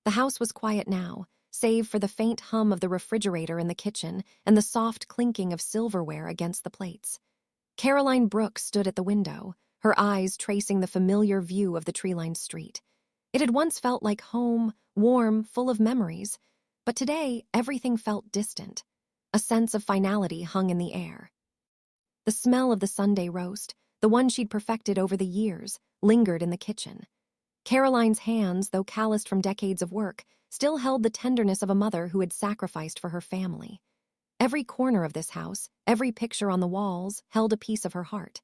The house was quiet now, save for the faint hum of the refrigerator in the kitchen and the soft clinking of silverware against the plates. Caroline Brooks stood at the window, her eyes tracing the familiar view of the tree-lined street. It had once felt like home, warm, full of memories, but today everything felt distant. A sense of finality hung in the air. The smell of the Sunday roast, the one she'd perfected over the years, lingered in the kitchen. Caroline's hands, though calloused from decades of work, still held the tenderness of a mother who had sacrificed for her family. Every corner of this house, every picture on the walls, held a piece of her heart.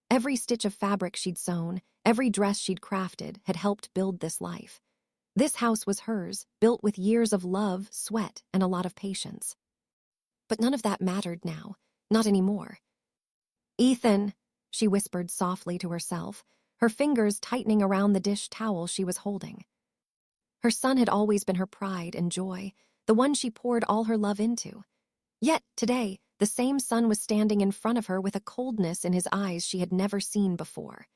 Every stitch of fabric she'd sewn, every dress she'd crafted, had helped build this life. This house was hers, built with years of love, sweat, and a lot of patience. But none of that mattered now, not anymore. "Ethan," she whispered softly to herself, her fingers tightening around the dish towel she was holding. Her son had always been her pride and joy, the one she poured all her love into. Yet, today, the same son was standing in front of her with a coldness in his eyes she had never seen before.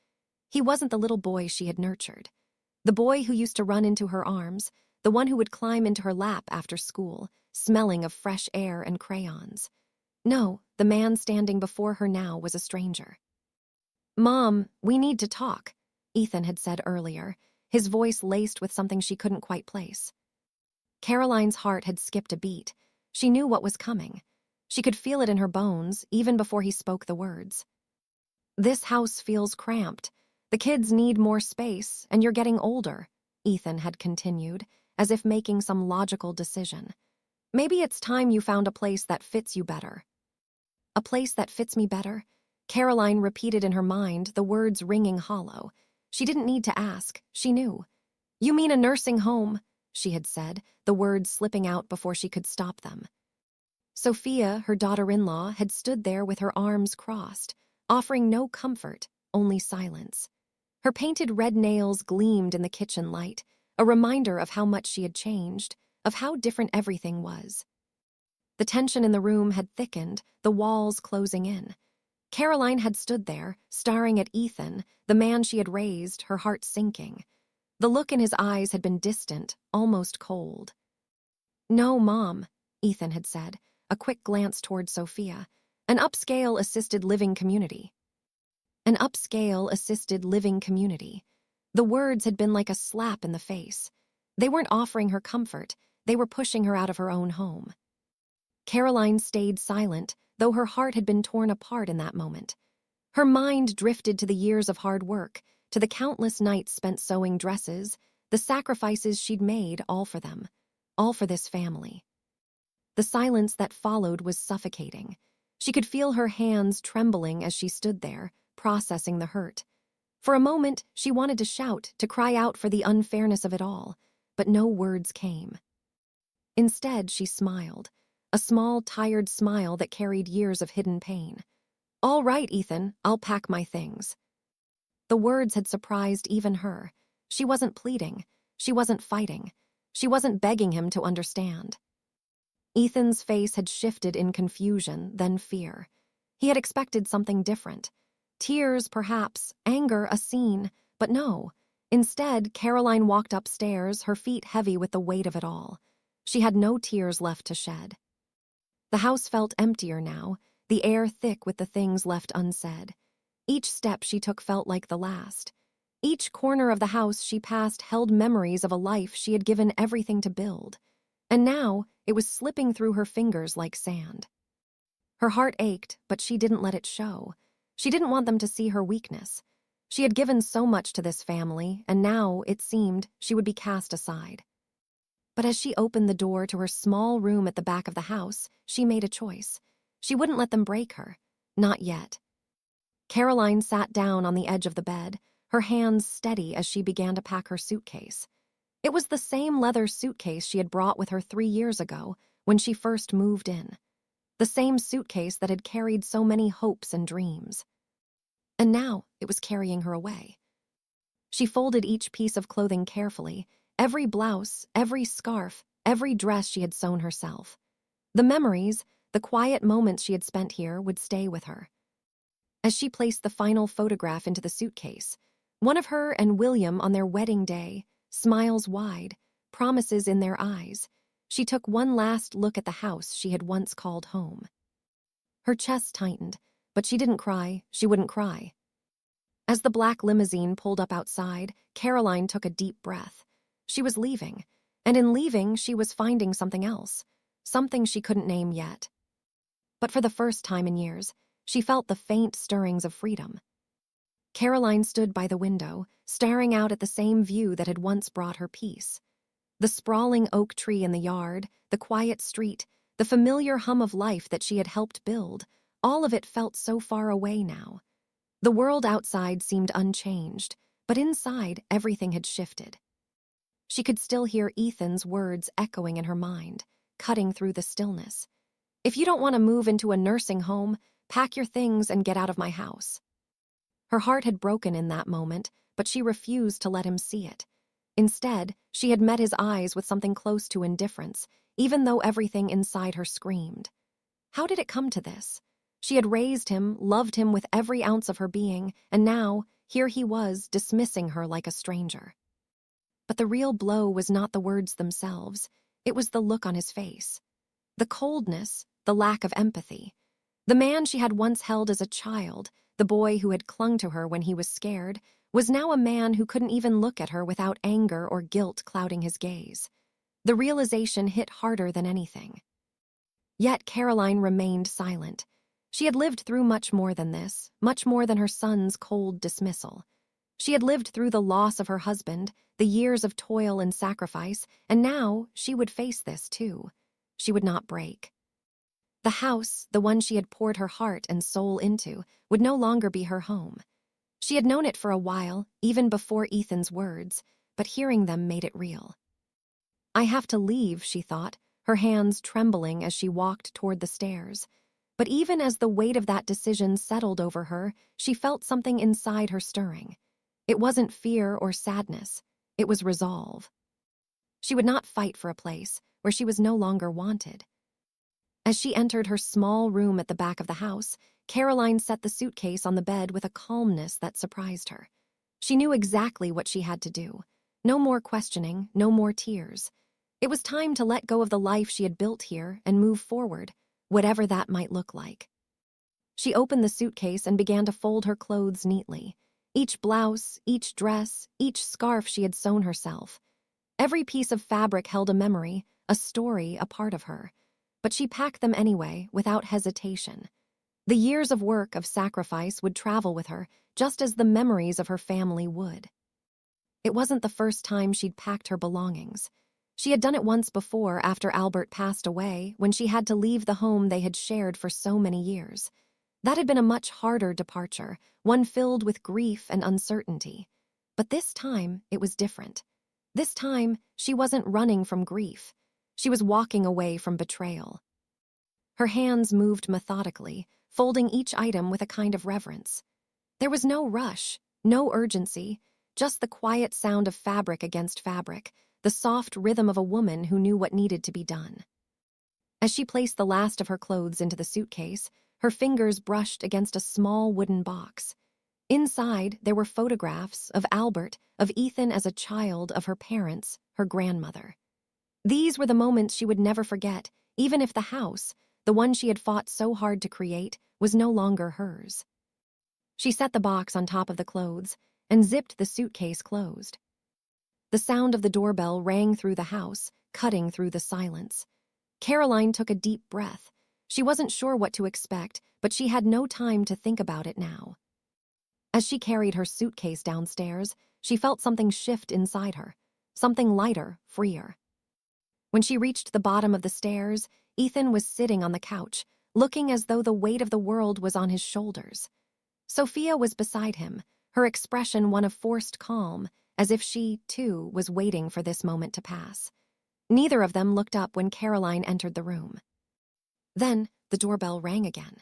He wasn't the little boy she had nurtured. The boy who used to run into her arms, the one who would climb into her lap after school, smelling of fresh air and crayons. No, the man standing before her now was a stranger. "Mom, we need to talk," Ethan had said earlier, his voice laced with something she couldn't quite place. Caroline's heart had skipped a beat. She knew what was coming. She could feel it in her bones, even before he spoke the words. "This house feels cramped. The kids need more space, and you're getting older," Ethan had continued, as if making some logical decision. "Maybe it's time you found a place that fits you better." "A place that fits me better?" Caroline repeated in her mind, the words ringing hollow. She didn't need to ask, she knew. "You mean a nursing home," she had said, the words slipping out before she could stop them. Sophia, her daughter-in-law, had stood there with her arms crossed, offering no comfort, only silence. Her painted red nails gleamed in the kitchen light, a reminder of how much she had changed, of how different everything was. The tension in the room had thickened, the walls closing in. Caroline had stood there, staring at Ethan, the man she had raised, her heart sinking. The look in his eyes had been distant, almost cold. "No, Mom," Ethan had said, a quick glance toward Sophia. "An upscale assisted living community." An upscale assisted living community. The words had been like a slap in the face. They weren't offering her comfort, they were pushing her out of her own home. Caroline stayed silent, though her heart had been torn apart in that moment. Her mind drifted to the years of hard work, to the countless nights spent sewing dresses, the sacrifices she'd made, all for them, all for this family. The silence that followed was suffocating. She could feel her hands trembling as she stood there, processing the hurt. For a moment, she wanted to shout, to cry out for the unfairness of it all, but no words came. Instead, she smiled, a small, tired smile that carried years of hidden pain. "All right, Ethan, I'll pack my things." The words had surprised even her. She wasn't pleading. She wasn't fighting. She wasn't begging him to understand. Ethan's face had shifted in confusion, then fear. He had expected something different. Tears, perhaps, anger, a scene, but no. Instead, Caroline walked upstairs, her feet heavy with the weight of it all. She had no tears left to shed. The house felt emptier now, the air thick with the things left unsaid. Each step she took felt like the last. Each corner of the house she passed held memories of a life she had given everything to build. And now, it was slipping through her fingers like sand. Her heart ached, but she didn't let it show. She didn't want them to see her weakness. She had given so much to this family, and now, it seemed, she would be cast aside. But as she opened the door to her small room at the back of the house, she made a choice. She wouldn't let them break her. Not yet. Caroline sat down on the edge of the bed, her hands steady as she began to pack her suitcase. It was the same leather suitcase she had brought with her 3 years ago, when she first moved in. The same suitcase that had carried so many hopes and dreams. And now, it was carrying her away. She folded each piece of clothing carefully, every blouse, every scarf, every dress she had sewn herself. The memories, the quiet moments she had spent here, would stay with her. As she placed the final photograph into the suitcase, one of her and William on their wedding day, smiles wide, promises in their eyes. She took one last look at the house she had once called home. Her chest tightened, but she didn't cry. She wouldn't cry. As the black limousine pulled up outside, Caroline took a deep breath. She was leaving, and in leaving, she was finding something else, something she couldn't name yet. But for the first time in years, she felt the faint stirrings of freedom. Caroline stood by the window, staring out at the same view that had once brought her peace. The sprawling oak tree in the yard, the quiet street, the familiar hum of life that she had helped build, all of it felt so far away now. The world outside seemed unchanged, but inside everything had shifted. She could still hear Ethan's words echoing in her mind, cutting through the stillness. "If you don't want to move into a nursing home, pack your things and get out of my house." Her heart had broken in that moment, but she refused to let him see it. Instead, she had met his eyes with something close to indifference, even though everything inside her screamed. How did it come to this? She had raised him, loved him with every ounce of her being, and now, here he was, dismissing her like a stranger. But the real blow was not the words themselves, it was the look on his face. The coldness, the lack of empathy. The man she had once held as a child, the boy who had clung to her when he was scared, was now a man who couldn't even look at her without anger or guilt clouding his gaze. The realization hit harder than anything. Yet Caroline remained silent. She had lived through much more than this, much more than her son's cold dismissal. She had lived through the loss of her husband, the years of toil and sacrifice, and now she would face this too. She would not break. The house, the one she had poured her heart and soul into, would no longer be her home. She had known it for a while, even before Ethan's words, but hearing them made it real. "I have to leave," she thought, her hands trembling as she walked toward the stairs. But even as the weight of that decision settled over her, she felt something inside her stirring. It wasn't fear or sadness, it was resolve. She would not fight for a place where she was no longer wanted. As she entered her small room at the back of the house, Caroline set the suitcase on the bed with a calmness that surprised her. She knew exactly what she had to do. No more questioning, no more tears. It was time to let go of the life she had built here and move forward, whatever that might look like. She opened the suitcase and began to fold her clothes neatly. Each blouse, each dress, each scarf she had sewn herself. Every piece of fabric held a memory, a story, a part of her. But she packed them anyway, without hesitation. The years of work, of sacrifice, would travel with her, just as the memories of her family would. It wasn't the first time she'd packed her belongings. She had done it once before after Albert passed away, when she had to leave the home they had shared for so many years. That had been a much harder departure, one filled with grief and uncertainty. But this time, it was different. This time, she wasn't running from grief. She was walking away from betrayal. Her hands moved methodically, folding each item with a kind of reverence. There was no rush, no urgency, just the quiet sound of fabric against fabric, the soft rhythm of a woman who knew what needed to be done. As she placed the last of her clothes into the suitcase, her fingers brushed against a small wooden box. Inside, there were photographs of Albert, of Ethan as a child, of her parents, her grandmother. These were the moments she would never forget, even if the house, the one she had fought so hard to create, was no longer hers. She set the box on top of the clothes and zipped the suitcase closed. The sound of the doorbell rang through the house, cutting through the silence. Caroline took a deep breath. She wasn't sure what to expect, but she had no time to think about it now. As she carried her suitcase downstairs, she felt something shift inside her, something lighter, freer. When she reached the bottom of the stairs, Ethan was sitting on the couch, looking as though the weight of the world was on his shoulders. Sophia was beside him, her expression one of forced calm, as if she, too, was waiting for this moment to pass. Neither of them looked up when Caroline entered the room. Then the doorbell rang again.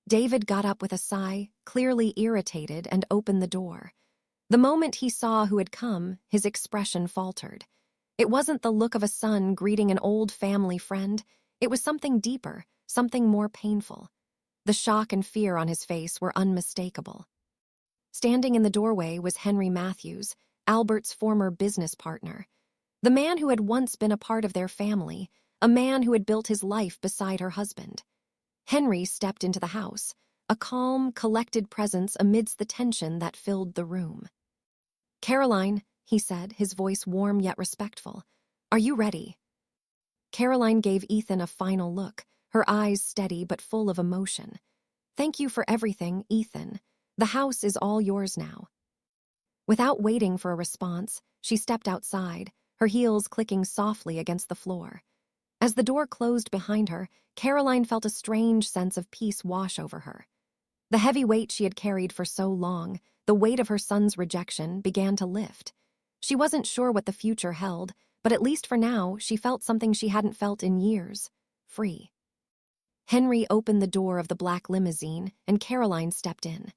David got up with a sigh, clearly irritated, and opened the door. The moment he saw who had come, his expression faltered. It wasn't the look of a son greeting an old family friend. It was something deeper, something more painful. The shock and fear on his face were unmistakable. Standing in the doorway was Henry Matthews, Albert's former business partner. The man who had once been a part of their family, a man who had built his life beside her husband. Henry stepped into the house, a calm, collected presence amidst the tension that filled the room. "Caroline," he said, his voice warm yet respectful, "are you ready?" Caroline gave Ethan a final look, her eyes steady but full of emotion. "Thank you for everything, Ethan. The house is all yours now." Without waiting for a response, she stepped outside, her heels clicking softly against the floor. As the door closed behind her, Caroline felt a strange sense of peace wash over her. The heavy weight she had carried for so long, the weight of her son's rejection, began to lift. She wasn't sure what the future held, but at least for now, she felt something she hadn't felt in years: free. Henry opened the door of the black limousine, and Caroline stepped in.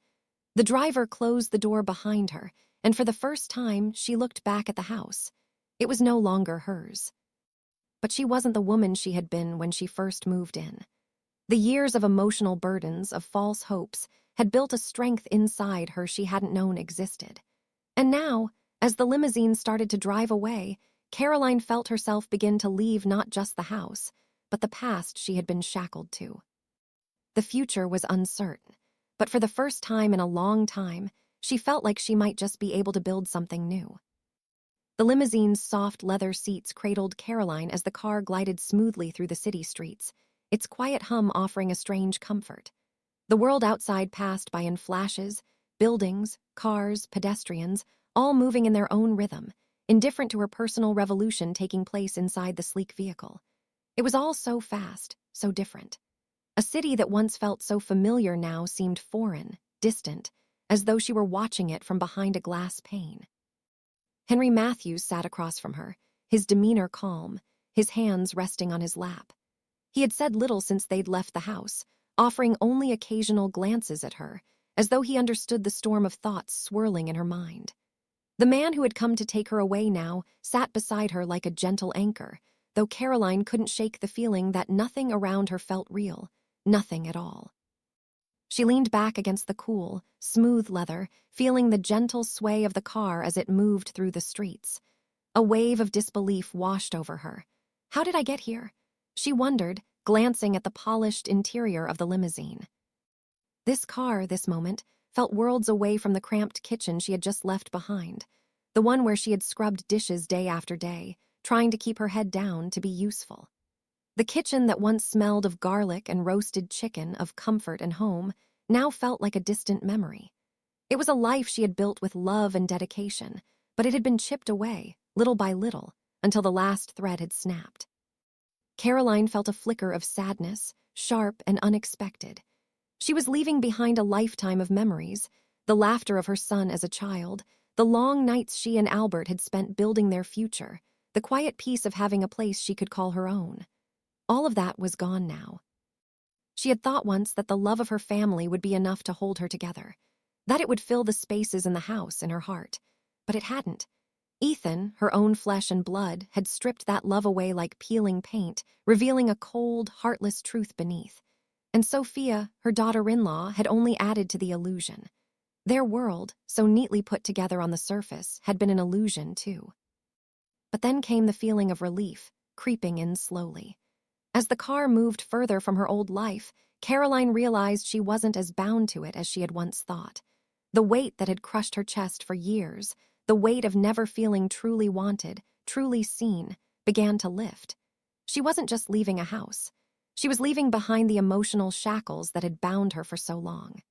The driver closed the door behind her, and for the first time, she looked back at the house. It was no longer hers. But she wasn't the woman she had been when she first moved in. The years of emotional burdens, of false hopes, had built a strength inside her she hadn't known existed. And now, as the limousine started to drive away, Caroline felt herself begin to leave not just the house, but the past she had been shackled to. The future was uncertain, but for the first time in a long time, she felt like she might just be able to build something new. The limousine's soft leather seats cradled Caroline as the car glided smoothly through the city streets, its quiet hum offering a strange comfort. The world outside passed by in flashes: buildings, cars, pedestrians, all moving in their own rhythm, indifferent to her personal revolution taking place inside the sleek vehicle. It was all so fast, so different. A city that once felt so familiar now seemed foreign, distant, as though she were watching it from behind a glass pane. Henry Matthews sat across from her, his demeanor calm, his hands resting on his lap. He had said little since they'd left the house, offering only occasional glances at her, as though he understood the storm of thoughts swirling in her mind. The man who had come to take her away now sat beside her like a gentle anchor, though Caroline couldn't shake the feeling that nothing around her felt real, nothing at all. She leaned back against the cool, smooth leather, feeling the gentle sway of the car as it moved through the streets. A wave of disbelief washed over her. How did I get here? She wondered, glancing at the polished interior of the limousine. This car, this moment, felt worlds away from the cramped kitchen she had just left behind, the one where she had scrubbed dishes day after day, trying to keep her head down to be useful. The kitchen that once smelled of garlic and roasted chicken, of comfort and home, now felt like a distant memory. It was a life she had built with love and dedication, but it had been chipped away, little by little, until the last thread had snapped. Caroline felt a flicker of sadness, sharp and unexpected. She was leaving behind a lifetime of memories, the laughter of her son as a child, the long nights she and Albert had spent building their future, the quiet peace of having a place she could call her own. All of that was gone now. She had thought once that the love of her family would be enough to hold her together, that it would fill the spaces in the house in her heart, but it hadn't. Ethan, her own flesh and blood, had stripped that love away like peeling paint, revealing a cold, heartless truth beneath. And Sophia, her daughter-in-law, had only added to the illusion. Their world, so neatly put together on the surface, had been an illusion too. But then came the feeling of relief, creeping in slowly. As the car moved further from her old life, Caroline realized she wasn't as bound to it as she had once thought. The weight that had crushed her chest for years, the weight of never feeling truly wanted, truly seen, began to lift. She wasn't just leaving a house. She was leaving behind the emotional shackles that had bound her for so long.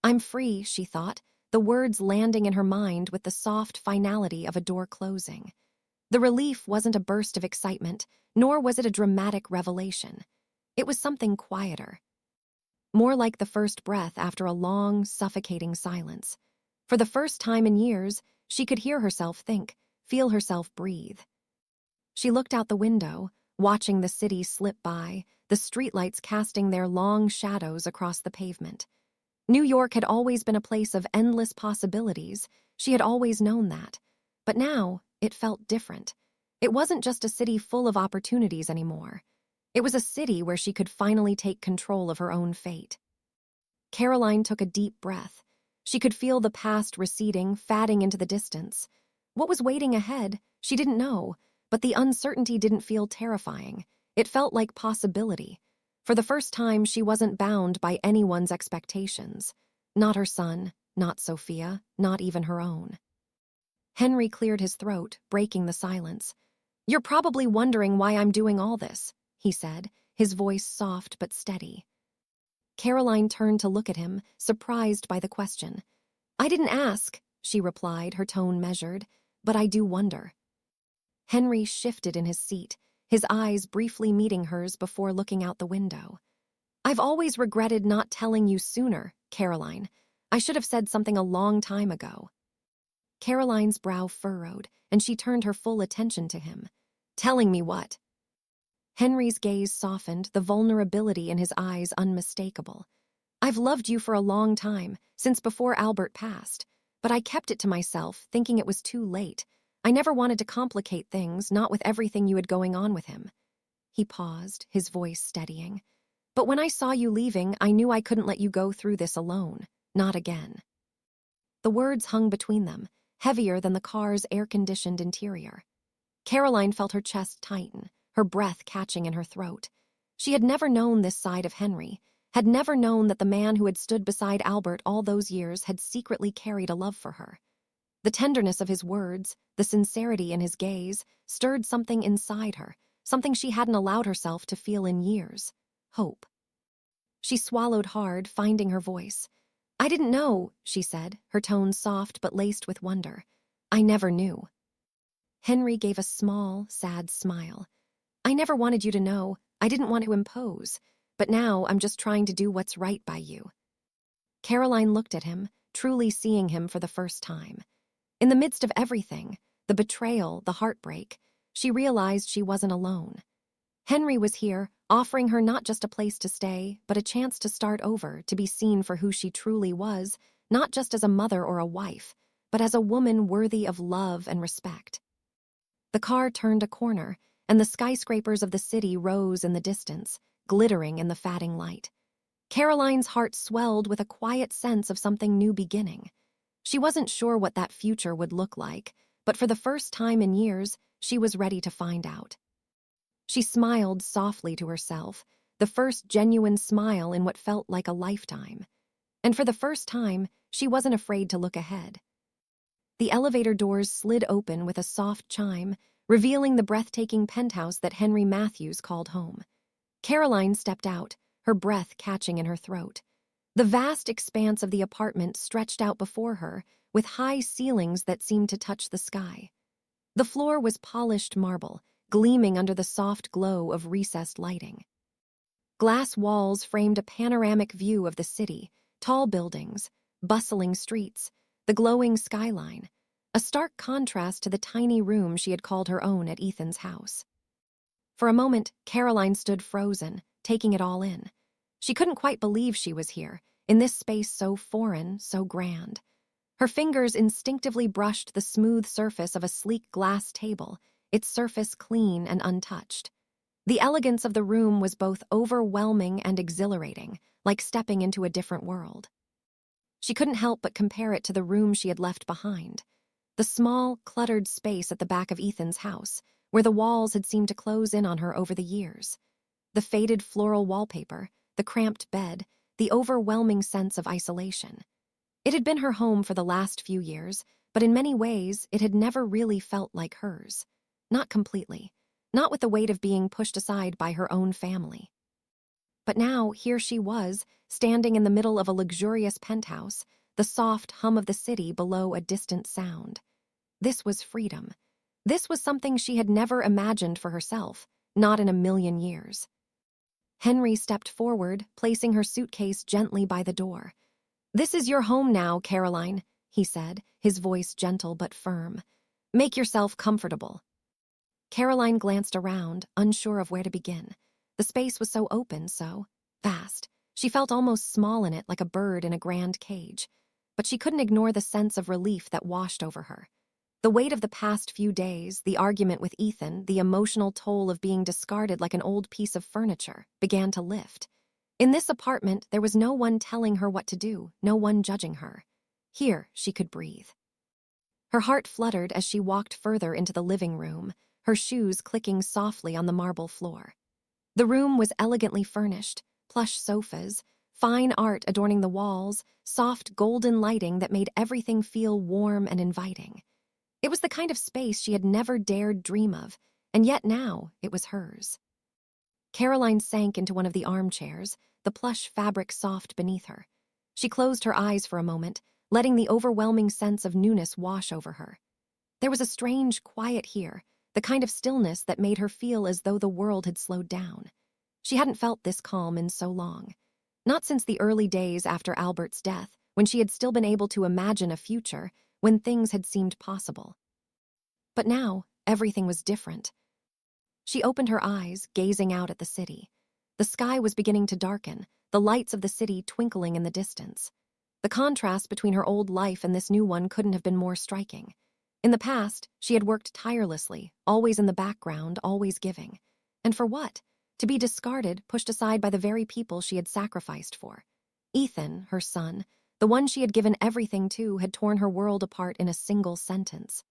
"I'm free," she thought, the words landing in her mind with the soft finality of a door closing. The relief wasn't a burst of excitement, nor was it a dramatic revelation. It was something quieter. More like the first breath after a long, suffocating silence. For the first time in years, she could hear herself think, feel herself breathe. She looked out the window, watching the city slip by, the streetlights casting their long shadows across the pavement. New York had always been a place of endless possibilities. She had always known that. But now, it felt different. It wasn't just a city full of opportunities anymore. It was a city where she could finally take control of her own fate. Caroline took a deep breath. She could feel the past receding, fading into the distance. What was waiting ahead, she didn't know, but the uncertainty didn't feel terrifying. It felt like possibility. For the first time, she wasn't bound by anyone's expectations. Not her son, not Sophia, not even her own. Henry cleared his throat, breaking the silence. "You're probably wondering why I'm doing all this," he said, his voice soft but steady. Caroline turned to look at him, surprised by the question. "I didn't ask," she replied, her tone measured, "but I do wonder." Henry shifted in his seat, his eyes briefly meeting hers before looking out the window. "I've always regretted not telling you sooner, Caroline. I should have said something a long time ago." Caroline's brow furrowed, and she turned her full attention to him. "Telling me what?" Henry's gaze softened, the vulnerability in his eyes unmistakable. "I've loved you for a long time, since before Albert passed, but I kept it to myself, thinking it was too late. I never wanted to complicate things, not with everything you had going on with him." He paused, his voice steadying. "But when I saw you leaving, I knew I couldn't let you go through this alone. Not again." The words hung between them, heavier than the car's air-conditioned interior. Caroline felt her chest tighten, her breath catching in her throat. She had never known this side of Henry, had never known that the man who had stood beside Albert all those years had secretly carried a love for her. The tenderness of his words, the sincerity in his gaze, stirred something inside her, something she hadn't allowed herself to feel in years. Hope. She swallowed hard, finding her voice. "I didn't know," she said, her tone soft but laced with wonder. "I never knew." Henry gave a small, sad smile. "I never wanted you to know. I didn't want to impose. But now I'm just trying to do what's right by you." Caroline looked at him, truly seeing him for the first time. In the midst of everything, the betrayal, the heartbreak, she realized she wasn't alone. Henry was here, offering her not just a place to stay, but a chance to start over, to be seen for who she truly was, not just as a mother or a wife, but as a woman worthy of love and respect. The car turned a corner, and the skyscrapers of the city rose in the distance, glittering in the fading light. Caroline's heart swelled with a quiet sense of something new beginning. She wasn't sure what that future would look like, but for the first time in years, she was ready to find out. She smiled softly to herself, the first genuine smile in what felt like a lifetime. And for the first time, she wasn't afraid to look ahead. The elevator doors slid open with a soft chime, revealing the breathtaking penthouse that Henry Matthews called home. Caroline stepped out, her breath catching in her throat. The vast expanse of the apartment stretched out before her, with high ceilings that seemed to touch the sky. The floor was polished marble, gleaming under the soft glow of recessed lighting. Glass walls framed a panoramic view of the city, tall buildings, bustling streets, the glowing skyline, a stark contrast to the tiny room she had called her own at Ethan's house. For a moment, Caroline stood frozen, taking it all in. She couldn't quite believe she was here, in this space so foreign, so grand. Her fingers instinctively brushed the smooth surface of a sleek glass table, its surface clean and untouched. The elegance of the room was both overwhelming and exhilarating, like stepping into a different world. She couldn't help but compare it to the room she had left behind. The small, cluttered space at the back of Ethan's house, where the walls had seemed to close in on her over the years. The faded floral wallpaper, the cramped bed, the overwhelming sense of isolation. It had been her home for the last few years, but in many ways it had never really felt like hers. Not completely. Not with the weight of being pushed aside by her own family. But now, here she was, standing in the middle of a luxurious penthouse, the soft hum of the city below a distant sound. This was freedom. This was something she had never imagined for herself, not in a million years. Henry stepped forward, placing her suitcase gently by the door. "This is your home now, Caroline," he said, his voice gentle but firm. "Make yourself comfortable." Caroline glanced around, unsure of where to begin. The space was so open, so vast. She felt almost small in it, like a bird in a grand cage. But she couldn't ignore the sense of relief that washed over her. The weight of the past few days, the argument with Ethan, the emotional toll of being discarded like an old piece of furniture, began to lift. In this apartment, there was no one telling her what to do, no one judging her. Here, she could breathe. Her heart fluttered as she walked further into the living room, her shoes clicking softly on the marble floor. The room was elegantly furnished, plush sofas, fine art adorning the walls, soft golden lighting that made everything feel warm and inviting. It was the kind of space she had never dared dream of, and yet now it was hers. Caroline sank into one of the armchairs, the plush fabric soft beneath her. She closed her eyes for a moment, letting the overwhelming sense of newness wash over her. There was a strange quiet here, the kind of stillness that made her feel as though the world had slowed down. She hadn't felt this calm in so long. Not since the early days after Albert's death, when she had still been able to imagine a future, when things had seemed possible. But now, everything was different. She opened her eyes, gazing out at the city. The sky was beginning to darken, the lights of the city twinkling in the distance. The contrast between her old life and this new one couldn't have been more striking. In the past, she had worked tirelessly, always in the background, always giving. And for what? To be discarded, pushed aside by the very people she had sacrificed for. Ethan, her son, the one she had given everything to, had torn her world apart in a single sentence.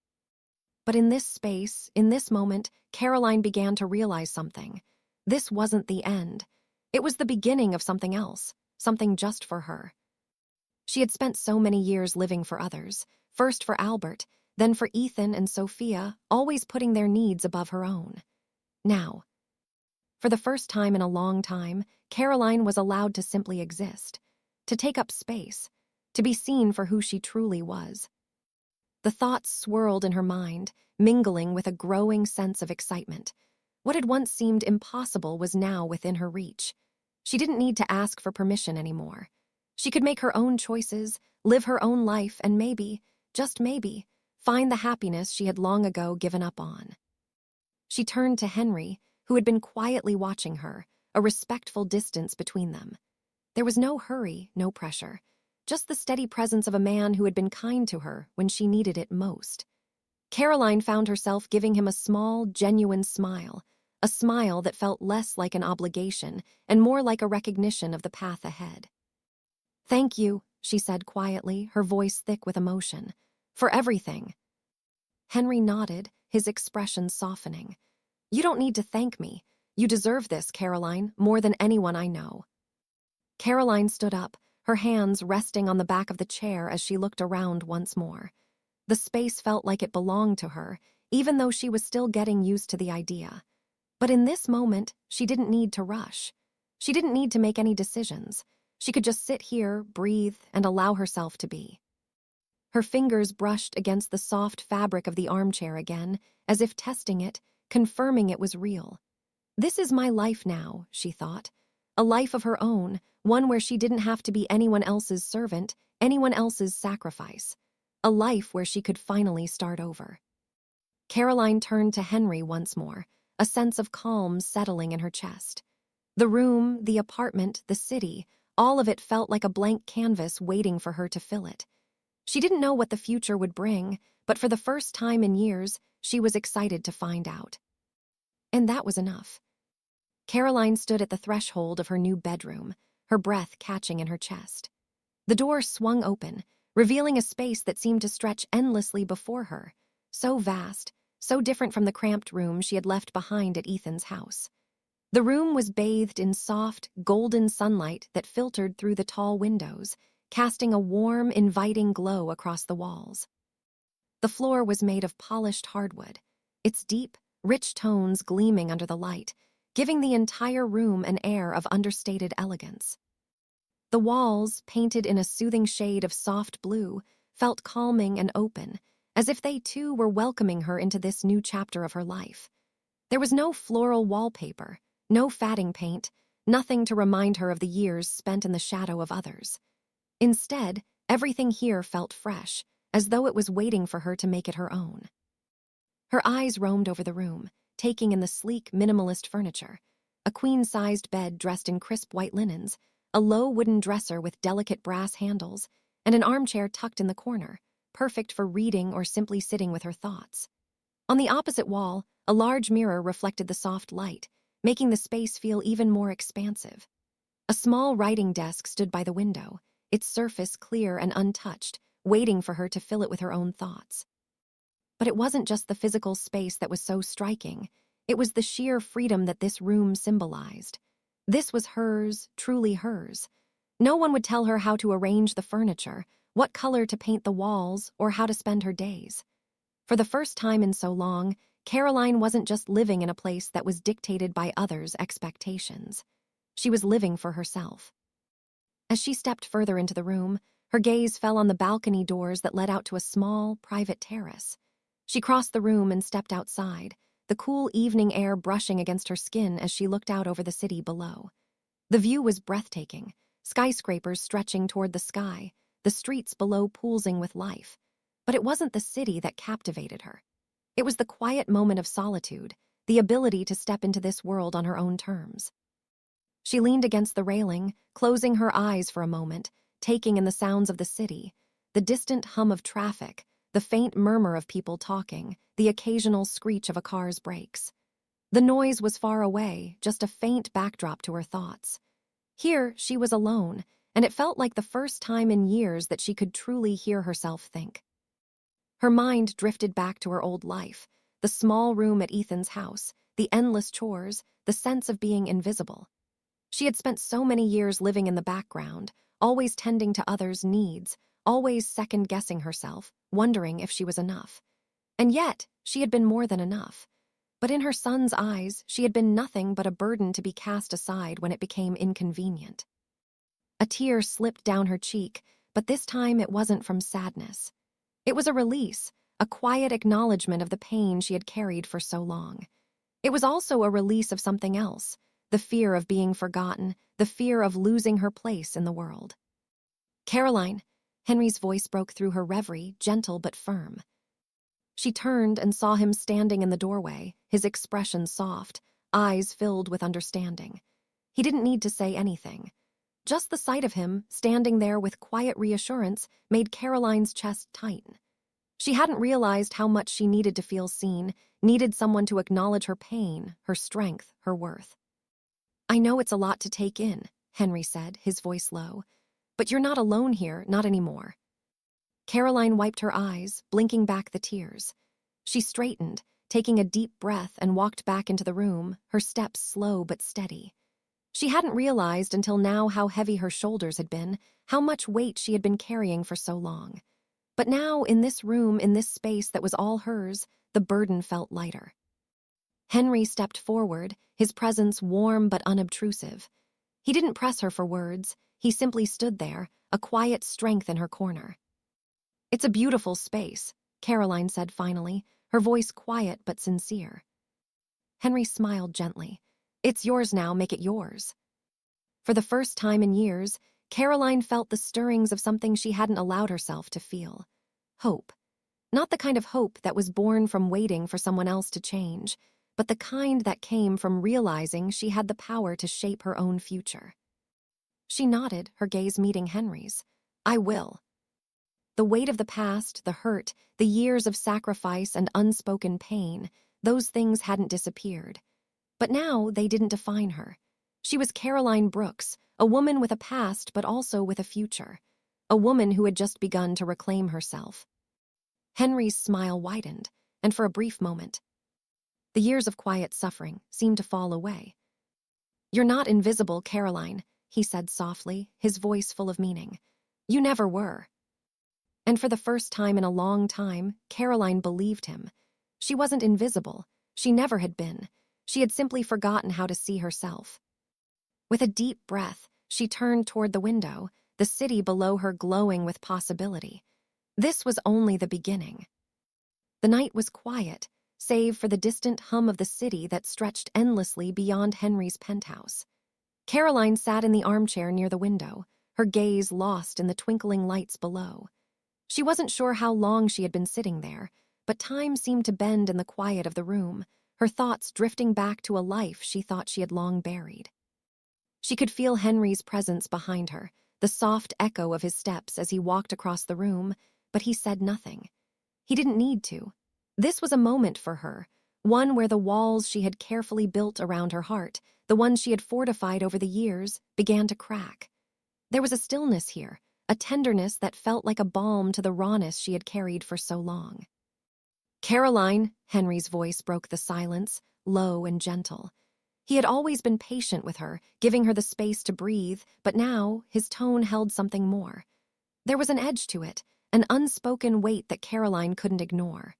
But in this space, in this moment, Caroline began to realize something. This wasn't the end. It was the beginning of something else, something just for her. She had spent so many years living for others, first for Albert, then for Ethan and Sophia, always putting their needs above her own. Now, for the first time in a long time, Caroline was allowed to simply exist, to take up space, to be seen for who she truly was. The thoughts swirled in her mind, mingling with a growing sense of excitement. What had once seemed impossible was now within her reach. She didn't need to ask for permission anymore. She could make her own choices, live her own life, and maybe, just maybe, find the happiness she had long ago given up on. She turned to Henry, who had been quietly watching her, a respectful distance between them. There was no hurry, no pressure, just the steady presence of a man who had been kind to her when she needed it most. Caroline found herself giving him a small, genuine smile, a smile that felt less like an obligation and more like a recognition of the path ahead. "Thank you," she said quietly, her voice thick with emotion. "For everything." Henry nodded, his expression softening. "You don't need to thank me. You deserve this, Caroline, more than anyone I know." Caroline stood up, her hands resting on the back of the chair as she looked around once more. The space felt like it belonged to her, even though she was still getting used to the idea. But in this moment, she didn't need to rush. She didn't need to make any decisions. She could just sit here, breathe, and allow herself to be. Her fingers brushed against the soft fabric of the armchair again, as if testing it, confirming it was real. This is my life now, she thought. A life of her own, one where she didn't have to be anyone else's servant, anyone else's sacrifice. A life where she could finally start over. Caroline turned to Henry once more, a sense of calm settling in her chest. The room, the apartment, the city, all of it felt like a blank canvas waiting for her to fill it. She didn't know what the future would bring, but for the first time in years, she was excited to find out. And that was enough. Caroline stood at the threshold of her new bedroom, her breath catching in her chest. The door swung open, revealing a space that seemed to stretch endlessly before her, so vast, so different from the cramped room she had left behind at Ethan's house. The room was bathed in soft, golden sunlight that filtered through the tall windows, casting a warm, inviting glow across the walls. The floor was made of polished hardwood, its deep, rich tones gleaming under the light, giving the entire room an air of understated elegance. The walls, painted in a soothing shade of soft blue, felt calming and open, as if they too were welcoming her into this new chapter of her life. There was no floral wallpaper, no fatting paint, nothing to remind her of the years spent in the shadow of others. Instead, everything here felt fresh, as though it was waiting for her to make it her own. Her eyes roamed over the room, taking in the sleek, minimalist furniture, a queen-sized bed dressed in crisp white linens, a low wooden dresser with delicate brass handles, and an armchair tucked in the corner, perfect for reading or simply sitting with her thoughts. On the opposite wall, a large mirror reflected the soft light, making the space feel even more expansive. A small writing desk stood by the window, its surface clear and untouched, waiting for her to fill it with her own thoughts. But it wasn't just the physical space that was so striking. It was the sheer freedom that this room symbolized. This was hers, truly hers. No one would tell her how to arrange the furniture, what color to paint the walls, or how to spend her days. For the first time in so long, Caroline wasn't just living in a place that was dictated by others' expectations. She was living for herself. As she stepped further into the room, her gaze fell on the balcony doors that led out to a small, private terrace. She crossed the room and stepped outside, the cool evening air brushing against her skin as she looked out over the city below. The view was breathtaking, skyscrapers stretching toward the sky, the streets below pulsing with life. But it wasn't the city that captivated her. It was the quiet moment of solitude, the ability to step into this world on her own terms. She leaned against the railing, closing her eyes for a moment, taking in the sounds of the city, the distant hum of traffic, the faint murmur of people talking, the occasional screech of a car's brakes. The noise was far away, just a faint backdrop to her thoughts. Here, she was alone, and it felt like the first time in years that she could truly hear herself think. Her mind drifted back to her old life, the small room at Ethan's house, the endless chores, the sense of being invisible. She had spent so many years living in the background, always tending to others' needs, always second-guessing herself, wondering if she was enough. And yet, she had been more than enough. But in her son's eyes, she had been nothing but a burden to be cast aside when it became inconvenient. A tear slipped down her cheek, but this time it wasn't from sadness. It was a release, a quiet acknowledgement of the pain she had carried for so long. It was also a release of something else, the fear of being forgotten, the fear of losing her place in the world. "Caroline," Henry's voice broke through her reverie, gentle but firm. She turned and saw him standing in the doorway, his expression soft, eyes filled with understanding. He didn't need to say anything. Just the sight of him, standing there with quiet reassurance, made Caroline's chest tighten. She hadn't realized how much she needed to feel seen, needed someone to acknowledge her pain, her strength, her worth. "I know it's a lot to take in," Henry said, his voice low. "But you're not alone here, not anymore." Caroline wiped her eyes, blinking back the tears. She straightened, taking a deep breath, and walked back into the room, her steps slow but steady. She hadn't realized until now how heavy her shoulders had been, how much weight she had been carrying for so long. But now, in this room, in this space that was all hers, the burden felt lighter. Henry stepped forward, his presence warm but unobtrusive. He didn't press her for words, he simply stood there, a quiet strength in her corner. "It's a beautiful space," Caroline said finally, her voice quiet but sincere. Henry smiled gently. "It's yours now, make it yours." For the first time in years, Caroline felt the stirrings of something she hadn't allowed herself to feel. Hope. Not the kind of hope that was born from waiting for someone else to change, but the kind that came from realizing she had the power to shape her own future. She nodded, her gaze meeting Henry's. "I will." The weight of the past, the hurt, the years of sacrifice and unspoken pain, those things hadn't disappeared. But now they didn't define her. She was Caroline Brooks, a woman with a past but also with a future. A woman who had just begun to reclaim herself. Henry's smile widened, and for a brief moment, the years of quiet suffering seemed to fall away. "You're not invisible, Caroline," he said softly, his voice full of meaning. "You never were." And for the first time in a long time, Caroline believed him. She wasn't invisible. She never had been. She had simply forgotten how to see herself. With a deep breath, she turned toward the window, the city below her glowing with possibility. This was only the beginning. The night was quiet, save for the distant hum of the city that stretched endlessly beyond Henry's penthouse. Caroline sat in the armchair near the window, her gaze lost in the twinkling lights below. She wasn't sure how long she had been sitting there, but time seemed to bend in the quiet of the room, her thoughts drifting back to a life she thought she had long buried. She could feel Henry's presence behind her, the soft echo of his steps as he walked across the room, but he said nothing. He didn't need to. This was a moment for her, one where the walls she had carefully built around her heart, the ones she had fortified over the years, began to crack. There was a stillness here, a tenderness that felt like a balm to the rawness she had carried for so long. Caroline, Henry's voice broke the silence, low and gentle. He had always been patient with her, giving her the space to breathe, but now his tone held something more. There was an edge to it, an unspoken weight that Caroline couldn't ignore.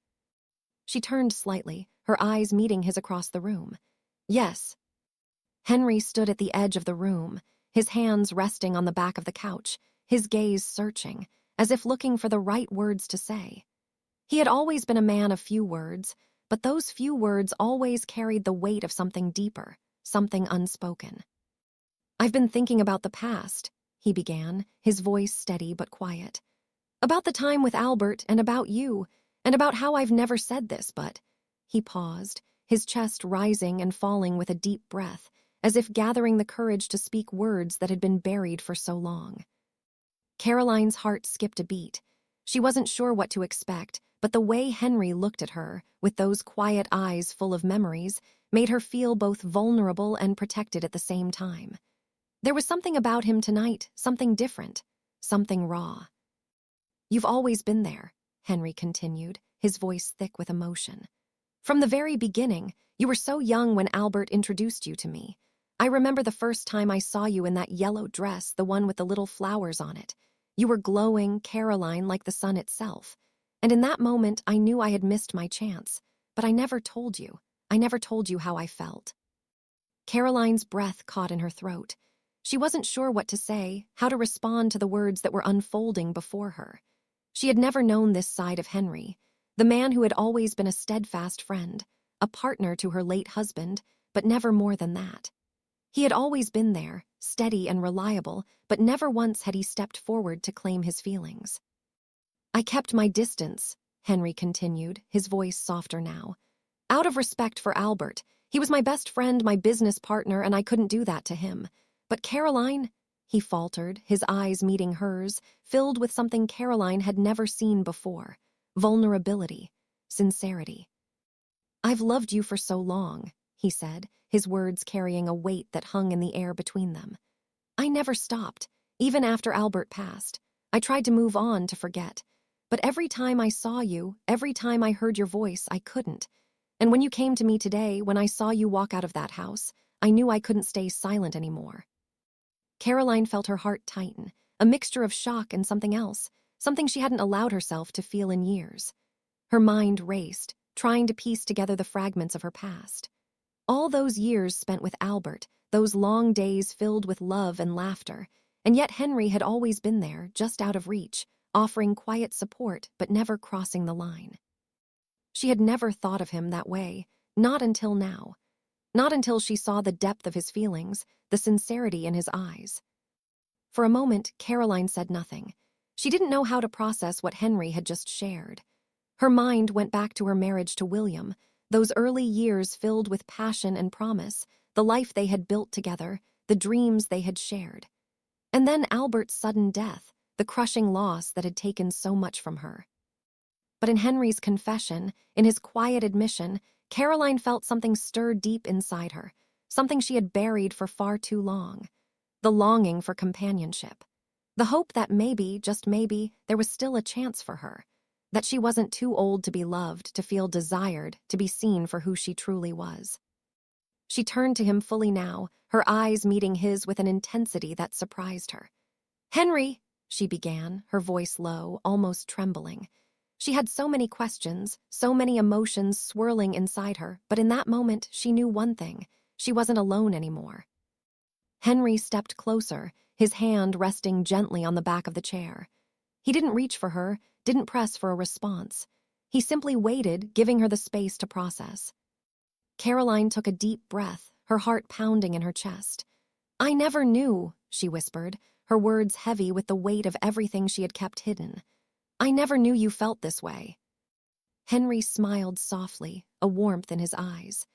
She turned slightly, her eyes meeting his across the room. Yes. Henry stood at the edge of the room, his hands resting on the back of the couch, his gaze searching, as if looking for the right words to say. He had always been a man of few words, but those few words always carried the weight of something deeper, something unspoken. "I've been thinking about the past," he began, his voice steady but quiet. "About the time with Albert and about you, and about how I've never said this, but—" He paused, his chest rising and falling with a deep breath, as if gathering the courage to speak words that had been buried for so long. Caroline's heart skipped a beat. She wasn't sure what to expect, but the way Henry looked at her, with those quiet eyes full of memories, made her feel both vulnerable and protected at the same time. There was something about him tonight, something different, something raw. "You've always been there," Henry continued, his voice thick with emotion. "From the very beginning, you were so young when Albert introduced you to me. I remember the first time I saw you in that yellow dress, the one with the little flowers on it. You were glowing, Caroline, like the sun itself. And in that moment, I knew I had missed my chance. But I never told you. I never told you how I felt." Caroline's breath caught in her throat. She wasn't sure what to say, how to respond to the words that were unfolding before her. She had never known this side of Henry, the man who had always been a steadfast friend, a partner to her late husband, but never more than that. He had always been there, steady and reliable, but never once had he stepped forward to claim his feelings. "I kept my distance," Henry continued, his voice softer now. "Out of respect for Albert. He was my best friend, my business partner, and I couldn't do that to him. But Caroline," he faltered, his eyes meeting hers, filled with something Caroline had never seen before: vulnerability, sincerity. "I've loved you for so long," he said, his words carrying a weight that hung in the air between them. "I never stopped, even after Albert passed. I tried to move on, to forget. But every time I saw you, every time I heard your voice, I couldn't. And when you came to me today, when I saw you walk out of that house, I knew I couldn't stay silent anymore." Caroline felt her heart tighten, a mixture of shock and something else, something she hadn't allowed herself to feel in years. Her mind raced, trying to piece together the fragments of her past. All those years spent with Albert, those long days filled with love and laughter, and yet Henry had always been there, just out of reach, offering quiet support but never crossing the line. She had never thought of him that way, not until now. Not until she saw the depth of his feelings, the sincerity in his eyes. For a moment, Caroline said nothing. She didn't know how to process what Henry had just shared. Her mind went back to her marriage to William, those early years filled with passion and promise, the life they had built together, the dreams they had shared. And then Albert's sudden death, the crushing loss that had taken so much from her. But in Henry's confession, in his quiet admission, Caroline felt something stir deep inside her, something she had buried for far too long. The longing for companionship. The hope that maybe, just maybe, there was still a chance for her. That she wasn't too old to be loved, to feel desired, to be seen for who she truly was. She turned to him fully now, her eyes meeting his with an intensity that surprised her. "Henry," she began, her voice low, almost trembling. She had so many questions, so many emotions swirling inside her, but in that moment she knew one thing: she wasn't alone anymore. Henry stepped closer, his hand resting gently on the back of the chair. He didn't reach for her, didn't press for a response. He simply waited, giving her the space to process. Caroline took a deep breath, her heart pounding in her chest. "I never knew," she whispered, her words heavy with the weight of everything she had kept hidden. "I never knew you felt this way." Henry smiled softly, a warmth in his eyes.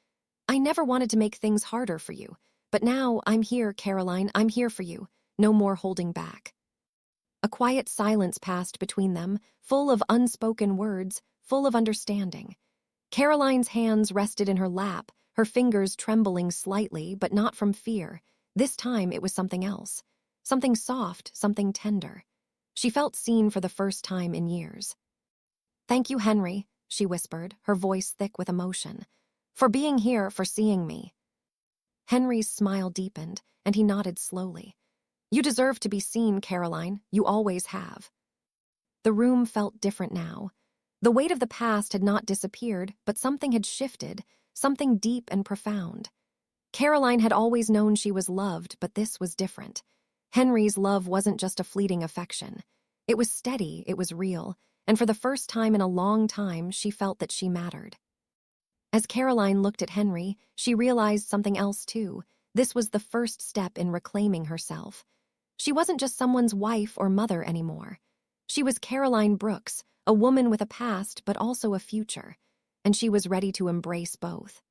"I never wanted to make things harder for you, but now I'm here, Caroline, I'm here for you. No more holding back." A quiet silence passed between them, full of unspoken words, full of understanding. Caroline's hands rested in her lap, her fingers trembling slightly, but not from fear. This time it was something else. Something soft, something tender. She felt seen for the first time in years. "Thank you, Henry," she whispered, her voice thick with emotion. "For being here, for seeing me." Henry's smile deepened, and he nodded slowly. "You deserve to be seen, Caroline. You always have." The room felt different now. The weight of the past had not disappeared, but something had shifted, something deep and profound. Caroline had always known she was loved, but this was different. Henry's love wasn't just a fleeting affection. It was steady, it was real, and for the first time in a long time, she felt that she mattered. As Caroline looked at Henry, she realized something else too. This was the first step in reclaiming herself. She wasn't just someone's wife or mother anymore. She was Caroline Brooks, a woman with a past but also a future, and she was ready to embrace both.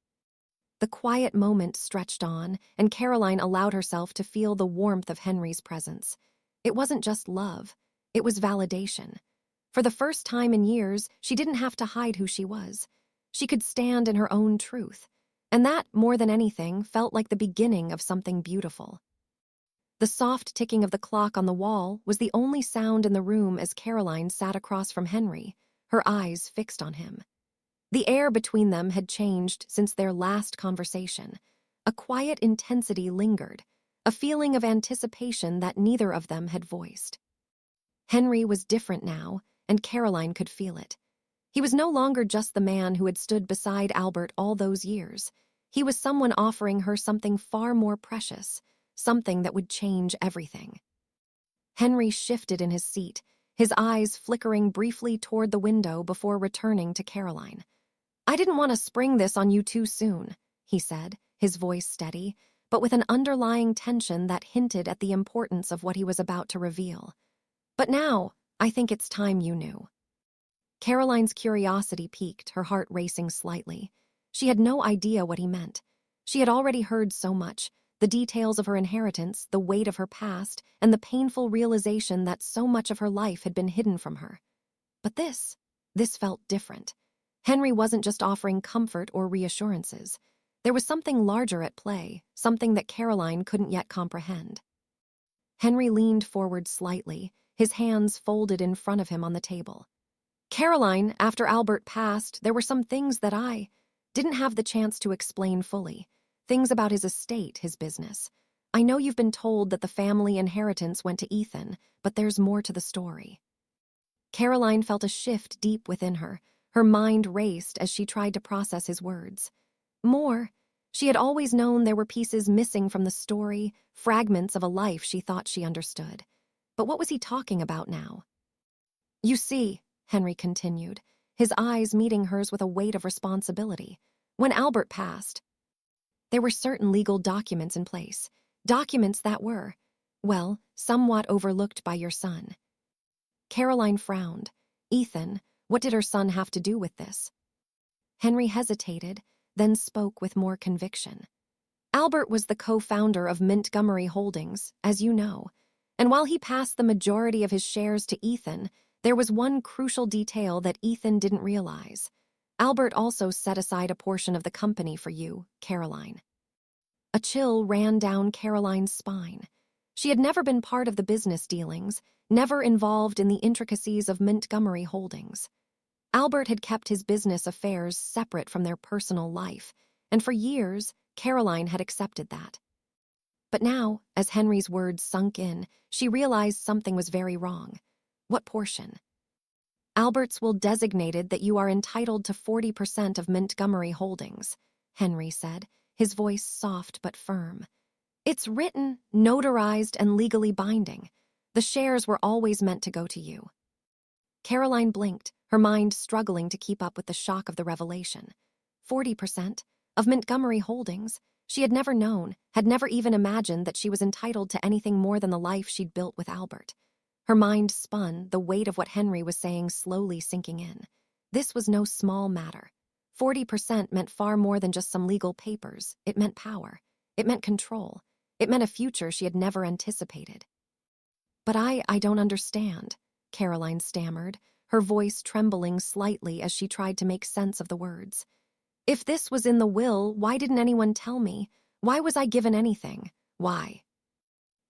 The quiet moment stretched on, and Caroline allowed herself to feel the warmth of Henry's presence. It wasn't just love, it was validation. For the first time in years, she didn't have to hide who she was. She could stand in her own truth, and that, more than anything, felt like the beginning of something beautiful. The soft ticking of the clock on the wall was the only sound in the room as Caroline sat across from Henry, her eyes fixed on him. The air between them had changed since their last conversation. A quiet intensity lingered, a feeling of anticipation that neither of them had voiced. Henry was different now, and Caroline could feel it. He was no longer just the man who had stood beside Albert all those years. He was someone offering her something far more precious, something that would change everything. Henry shifted in his seat, his eyes flickering briefly toward the window before returning to Caroline. "I didn't want to spring this on you too soon," he said, his voice steady, but with an underlying tension that hinted at the importance of what he was about to reveal. "But now, I think it's time you knew." Caroline's curiosity piqued, her heart racing slightly. She had no idea what he meant. She had already heard so much, the details of her inheritance, the weight of her past, and the painful realization that so much of her life had been hidden from her. But this felt different. Henry wasn't just offering comfort or reassurances. There was something larger at play, something that Caroline couldn't yet comprehend. Henry leaned forward slightly, his hands folded in front of him on the table. "Caroline, after Albert passed, there were some things that I didn't have the chance to explain fully. Things about his estate, his business. I know you've been told that the family inheritance went to Ethan, but there's more to the story." Caroline felt a shift deep within her. Her mind raced as she tried to process his words. More. She had always known there were pieces missing from the story, fragments of a life she thought she understood. But what was he talking about now? "You see," Henry continued, his eyes meeting hers with a weight of responsibility, "when Albert passed, there were certain legal documents in place, documents that were, well, somewhat overlooked by your son." Caroline frowned. Ethan, what did her son have to do with this? Henry hesitated, then spoke with more conviction. "Albert was the co-founder of Montgomery Holdings, as you know, and while he passed the majority of his shares to Ethan, there was one crucial detail that Ethan didn't realize. Albert also set aside a portion of the company for you, Caroline." A chill ran down Caroline's spine. She had never been part of the business dealings, never involved in the intricacies of Montgomery Holdings. Albert had kept his business affairs separate from their personal life, and for years, Caroline had accepted that. But now, as Henry's words sunk in, she realized something was very wrong. What portion? "Albert's will designated that you are entitled to 40% of Montgomery Holdings," Henry said, his voice soft but firm. "It's written, notarized, and legally binding. The shares were always meant to go to you." Caroline blinked, her mind struggling to keep up with the shock of the revelation. 40% of Montgomery Holdings. She had never known, had never even imagined that she was entitled to anything more than the life she'd built with Albert. Her mind spun, the weight of what Henry was saying slowly sinking in. This was no small matter. 40% meant far more than just some legal papers. It meant power. It meant control. It meant a future she had never anticipated. "But I don't understand," Caroline stammered, her voice trembling slightly as she tried to make sense of the words. "If this was in the will, why didn't anyone tell me? Why was I given anything? Why?"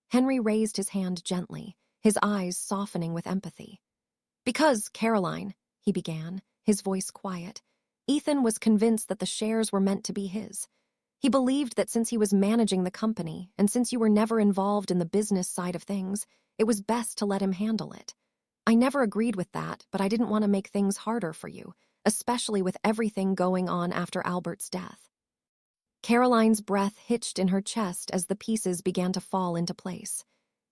Henry raised his hand gently, his eyes softening with empathy. "Because, Caroline," he began, his voice quiet. Ethan was convinced that the shares were meant to be his. He believed that since he was managing the company, and since you were never involved in the business side of things, it was best to let him handle it. I never agreed with that, but I didn't want to make things harder for you, especially with everything going on after Albert's death. Caroline's breath hitched in her chest as the pieces began to fall into place.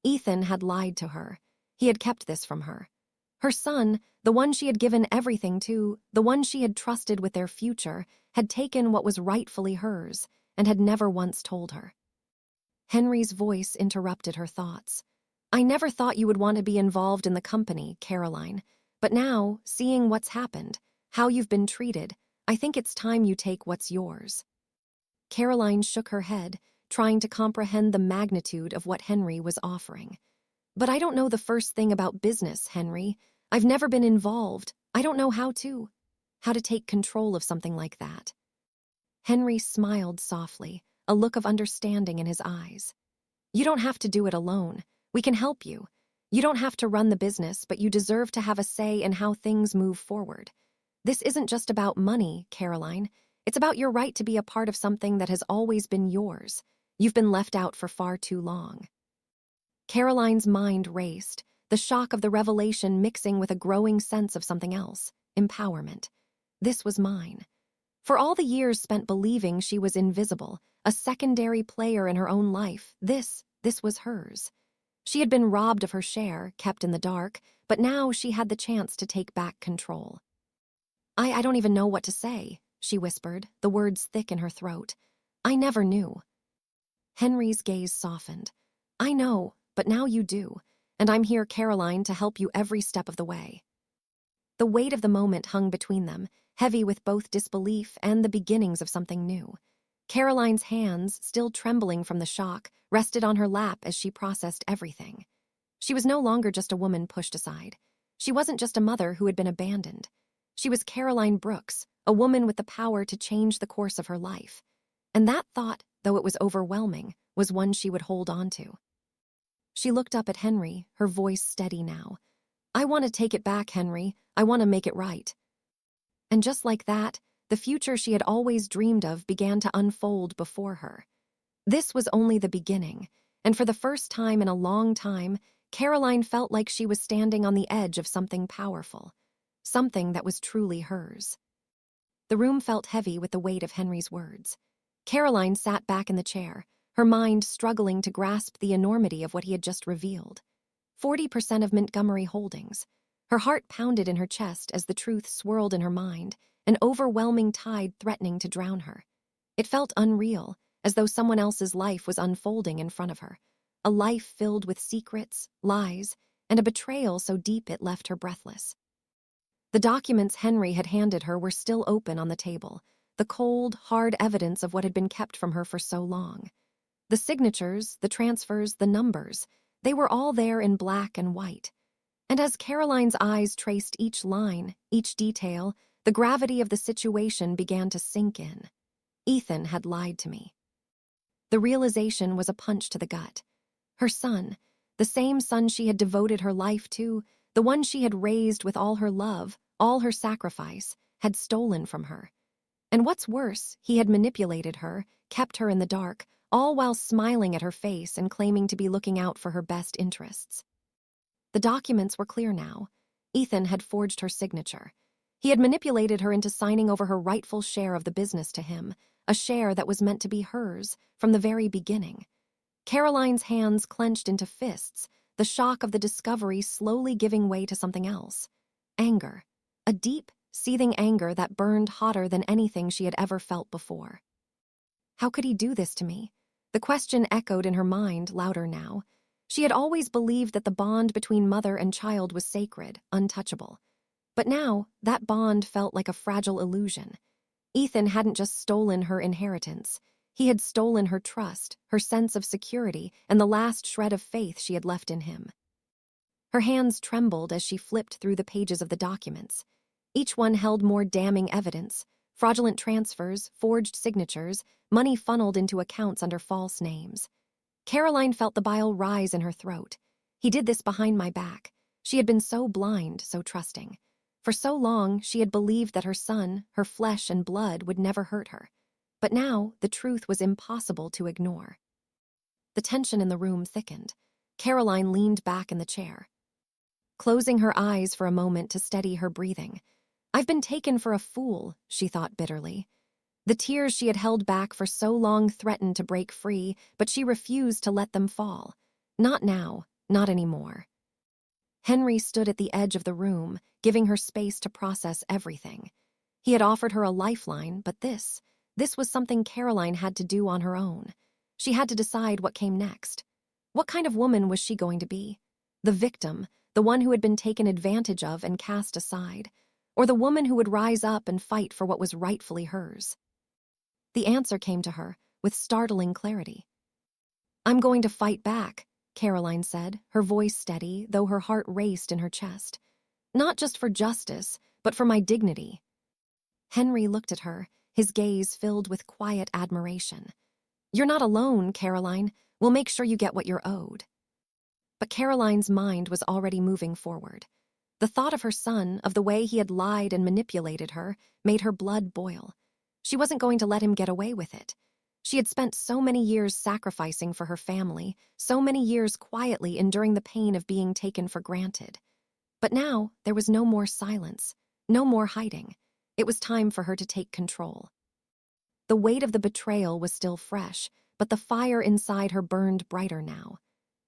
Ethan had lied to her. He had kept this from her. Her son, the one she had given everything to, the one she had trusted with their future, had taken what was rightfully hers and had never once told her. Henry's voice interrupted her thoughts. I never thought you would want to be involved in the company, Caroline, but now, seeing what's happened, how you've been treated, I think it's time you take what's yours. Caroline shook her head, trying to comprehend the magnitude of what Henry was offering. But I don't know the first thing about business, Henry. I've never been involved. I don't know how to take control of something like that. Henry smiled softly, a look of understanding in his eyes. You don't have to do it alone. We can help you. You don't have to run the business, but you deserve to have a say in how things move forward. This isn't just about money, Caroline. It's about your right to be a part of something that has always been yours. You've been left out for far too long. Caroline's mind raced, the shock of the revelation mixing with a growing sense of something else, empowerment. This was mine. For all the years spent believing she was invisible, a secondary player in her own life, this was hers. She had been robbed of her share, kept in the dark, but now she had the chance to take back control. I don't even know what to say, she whispered, the words thick in her throat. I never knew. Henry's gaze softened. I know, but now you do, and I'm here, Caroline, to help you every step of the way. The weight of the moment hung between them, heavy with both disbelief and the beginnings of something new. Caroline's hands, still trembling from the shock, rested on her lap as she processed everything. She was no longer just a woman pushed aside. She wasn't just a mother who had been abandoned. She was Caroline Brooks, a woman with the power to change the course of her life. And that thought, though it was overwhelming, was one she would hold on to. She looked up at Henry, her voice steady now. I want to take it back, Henry. I want to make it right. And just like that, the future she had always dreamed of began to unfold before her. This was only the beginning, and for the first time in a long time, Caroline felt like she was standing on the edge of something powerful, something that was truly hers. The room felt heavy with the weight of Henry's words. Caroline sat back in the chair, her mind struggling to grasp the enormity of what he had just revealed. 40% of Montgomery Holdings. Her heart pounded in her chest as the truth swirled in her mind, an overwhelming tide threatening to drown her. It felt unreal, as though someone else's life was unfolding in front of her, a life filled with secrets, lies, and a betrayal so deep it left her breathless. The documents Henry had handed her were still open on the table, the cold, hard evidence of what had been kept from her for so long. The signatures, the transfers, the numbers, they were all there in black and white. And as Caroline's eyes traced each line, each detail, the gravity of the situation began to sink in. Ethan had lied to me. The realization was a punch to the gut. Her son, the same son she had devoted her life to, the one she had raised with all her love, all her sacrifice, had stolen from her. And what's worse, he had manipulated her, kept her in the dark, all while smiling at her face and claiming to be looking out for her best interests. The documents were clear now. Ethan had forged her signature. He had manipulated her into signing over her rightful share of the business to him, a share that was meant to be hers from the very beginning. Caroline's hands clenched into fists, the shock of the discovery slowly giving way to something else. Anger. A deep, seething anger that burned hotter than anything she had ever felt before. How could he do this to me? The question echoed in her mind, louder now. She had always believed that the bond between mother and child was sacred, untouchable. But now, that bond felt like a fragile illusion. Ethan hadn't just stolen her inheritance. He had stolen her trust, her sense of security, and the last shred of faith she had left in him. Her hands trembled as she flipped through the pages of the documents. Each one held more damning evidence: fraudulent transfers, forged signatures, money funneled into accounts under false names. Caroline felt the bile rise in her throat. He did this behind my back. She had been so blind, so trusting. For so long, she had believed that her son, her flesh and blood, would never hurt her. But now, the truth was impossible to ignore. The tension in the room thickened. Caroline leaned back in the chair, closing her eyes for a moment to steady her breathing. I've been taken for a fool, she thought bitterly. The tears she had held back for so long threatened to break free, but she refused to let them fall. Not now, not anymore. Henry stood at the edge of the room, giving her space to process everything. He had offered her a lifeline, but this was something Caroline had to do on her own. She had to decide what came next. What kind of woman was she going to be? The victim, the one who had been taken advantage of and cast aside, or the woman who would rise up and fight for what was rightfully hers? The answer came to her with startling clarity. I'm going to fight back, Caroline said, her voice steady, though her heart raced in her chest. Not just for justice, but for my dignity. Henry looked at her, his gaze filled with quiet admiration. You're not alone, Caroline. We'll make sure you get what you're owed. But Caroline's mind was already moving forward. The thought of her son, of the way he had lied and manipulated her, made her blood boil. She wasn't going to let him get away with it. She had spent so many years sacrificing for her family, so many years quietly enduring the pain of being taken for granted. But now, there was no more silence, no more hiding. It was time for her to take control. The weight of the betrayal was still fresh, but the fire inside her burned brighter now.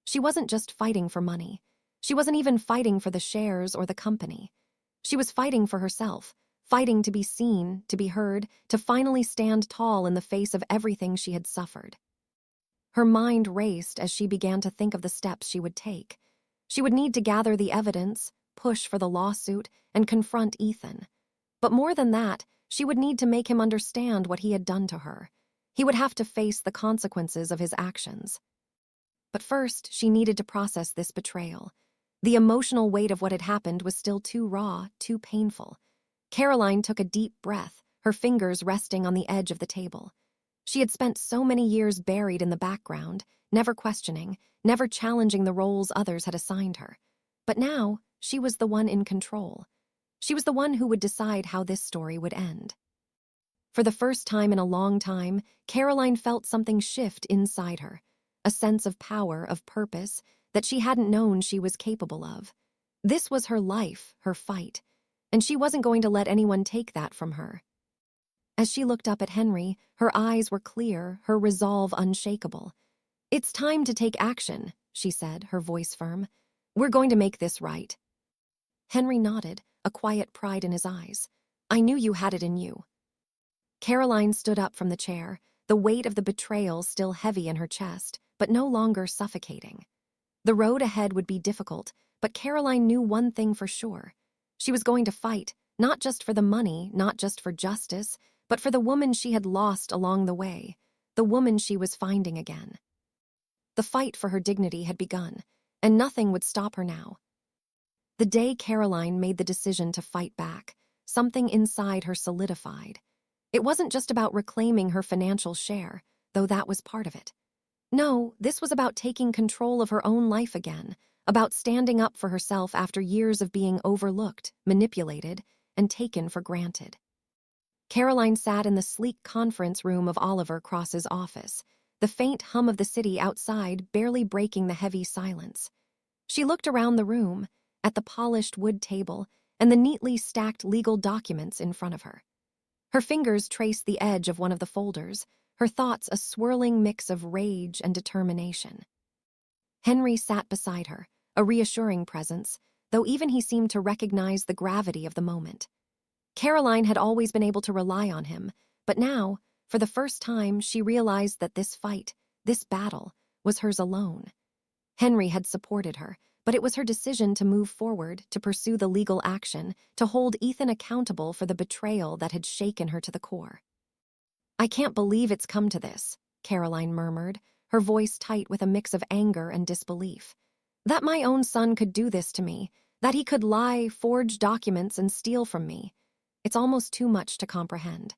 She wasn't just fighting for money. She wasn't even fighting for the shares or the company. She was fighting for herself, fighting to be seen, to be heard, to finally stand tall in the face of everything she had suffered. Her mind raced as she began to think of the steps she would take. She would need to gather the evidence, push for the lawsuit, and confront Ethan. But more than that, she would need to make him understand what he had done to her. He would have to face the consequences of his actions. But first, she needed to process this betrayal. The emotional weight of what had happened was still too raw, too painful. Caroline took a deep breath, her fingers resting on the edge of the table. She had spent so many years buried in the background, never questioning, never challenging the roles others had assigned her. But now, she was the one in control. She was the one who would decide how this story would end. For the first time in a long time, Caroline felt something shift inside her, a sense of power, of purpose, that she hadn't known she was capable of. This was her life, her fight, and she wasn't going to let anyone take that from her. As she looked up at Henry, her eyes were clear, her resolve unshakable. It's time to take action, she said, her voice firm. We're going to make this right. Henry nodded, a quiet pride in his eyes. I knew you had it in you. Caroline stood up from the chair, the weight of the betrayal still heavy in her chest, but no longer suffocating. The road ahead would be difficult, but Caroline knew one thing for sure. She was going to fight, not just for the money, not just for justice, but for the woman she had lost along the way, the woman she was finding again. The fight for her dignity had begun, and nothing would stop her now. The day Caroline made the decision to fight back, something inside her solidified. It wasn't just about reclaiming her financial share, though that was part of it. No, this was about taking control of her own life again, about standing up for herself after years of being overlooked, manipulated, and taken for granted. Caroline sat in the sleek conference room of Oliver Cross's office, the faint hum of the city outside barely breaking the heavy silence. She looked around the room, at the polished wood table and the neatly stacked legal documents in front of her. Her fingers traced the edge of one of the folders, her thoughts a swirling mix of rage and determination. Henry sat beside her, a reassuring presence, though even he seemed to recognize the gravity of the moment. Caroline had always been able to rely on him, but now, for the first time, she realized that this fight, this battle, was hers alone. Henry had supported her, but it was her decision to move forward, to pursue the legal action, to hold Ethan accountable for the betrayal that had shaken her to the core. I can't believe it's come to this, Caroline murmured, her voice tight with a mix of anger and disbelief. That my own son could do this to me, that he could lie, forge documents, and steal from me. It's almost too much to comprehend.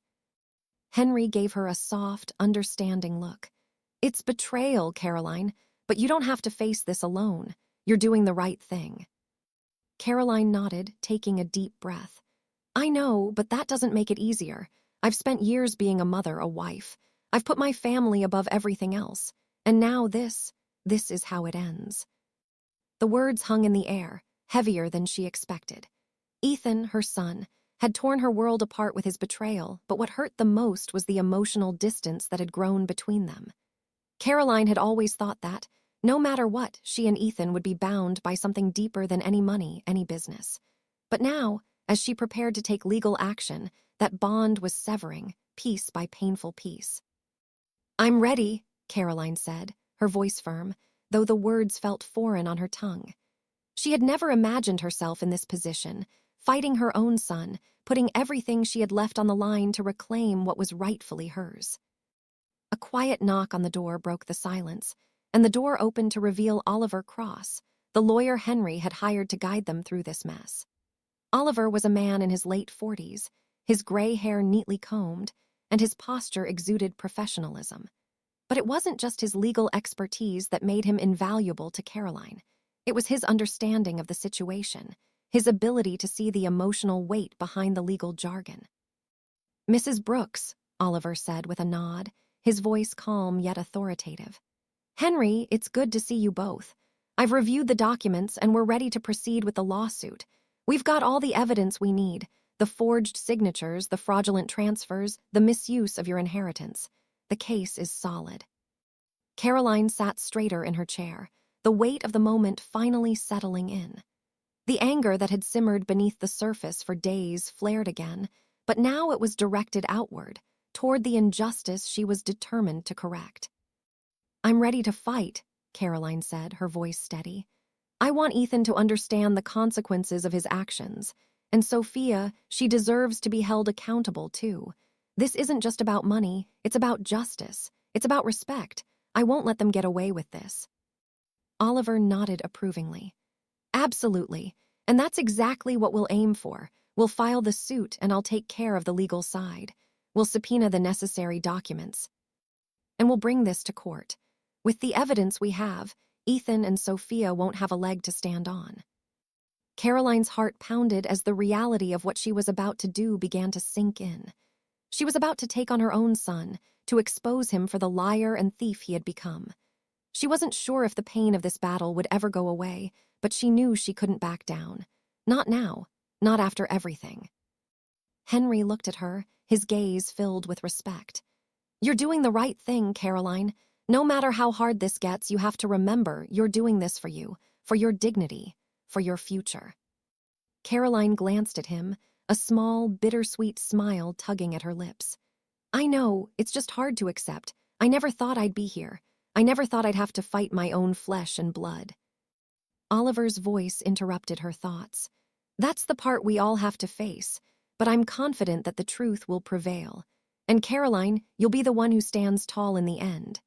Henry gave her a soft, understanding look. It's betrayal, Caroline, but you don't have to face this alone. You're doing the right thing. Caroline nodded, taking a deep breath. I know, but that doesn't make it easier. I've spent years being a mother, a wife. I've put my family above everything else. And now this is how it ends. The words hung in the air, heavier than she expected. Ethan, her son, had torn her world apart with his betrayal, but what hurt the most was the emotional distance that had grown between them. Caroline had always thought that, no matter what, she and Ethan would be bound by something deeper than any money, any business. But now, as she prepared to take legal action, that bond was severing, piece by painful piece. I'm ready, Caroline said, her voice firm, though the words felt foreign on her tongue. She had never imagined herself in this position, fighting her own son, putting everything she had left on the line to reclaim what was rightfully hers. A quiet knock on the door broke the silence, and the door opened to reveal Oliver Cross, the lawyer Henry had hired to guide them through this mess. Oliver was a man in his late 40s, his gray hair neatly combed, and his posture exuded professionalism. But it wasn't just his legal expertise that made him invaluable to Caroline. It was his understanding of the situation, his ability to see the emotional weight behind the legal jargon. Mrs. Brooks, Oliver said with a nod, his voice calm yet authoritative. Henry, it's good to see you both. I've reviewed the documents and we're ready to proceed with the lawsuit. We've got all the evidence we need, the forged signatures, the fraudulent transfers, the misuse of your inheritance. The case is solid. Caroline sat straighter in her chair, the weight of the moment finally settling in. The anger that had simmered beneath the surface for days flared again, but now it was directed outward, toward the injustice she was determined to correct. I'm ready to fight, Caroline said, her voice steady. I want Ethan to understand the consequences of his actions, and Sophia, she deserves to be held accountable too. This isn't just about money, it's about justice, it's about respect. I won't let them get away with this. Oliver nodded approvingly. Absolutely, and that's exactly what we'll aim for. We'll file the suit and I'll take care of the legal side. We'll subpoena the necessary documents. And we'll bring this to court. With the evidence we have, Ethan and Sophia won't have a leg to stand on. Caroline's heart pounded as the reality of what she was about to do began to sink in. She was about to take on her own son, to expose him for the liar and thief he had become. She wasn't sure if the pain of this battle would ever go away, but she knew she couldn't back down. Not now, not after everything. Henry looked at her, his gaze filled with respect. You're doing the right thing, Caroline. No matter how hard this gets, you have to remember you're doing this for you, for your dignity, for your future. Caroline glanced at him, a small, bittersweet smile tugging at her lips. I know, it's just hard to accept. I never thought I'd be here. I never thought I'd have to fight my own flesh and blood. Oliver's voice interrupted her thoughts. That's the part we all have to face, but I'm confident that the truth will prevail. And Caroline, you'll be the one who stands tall in the end.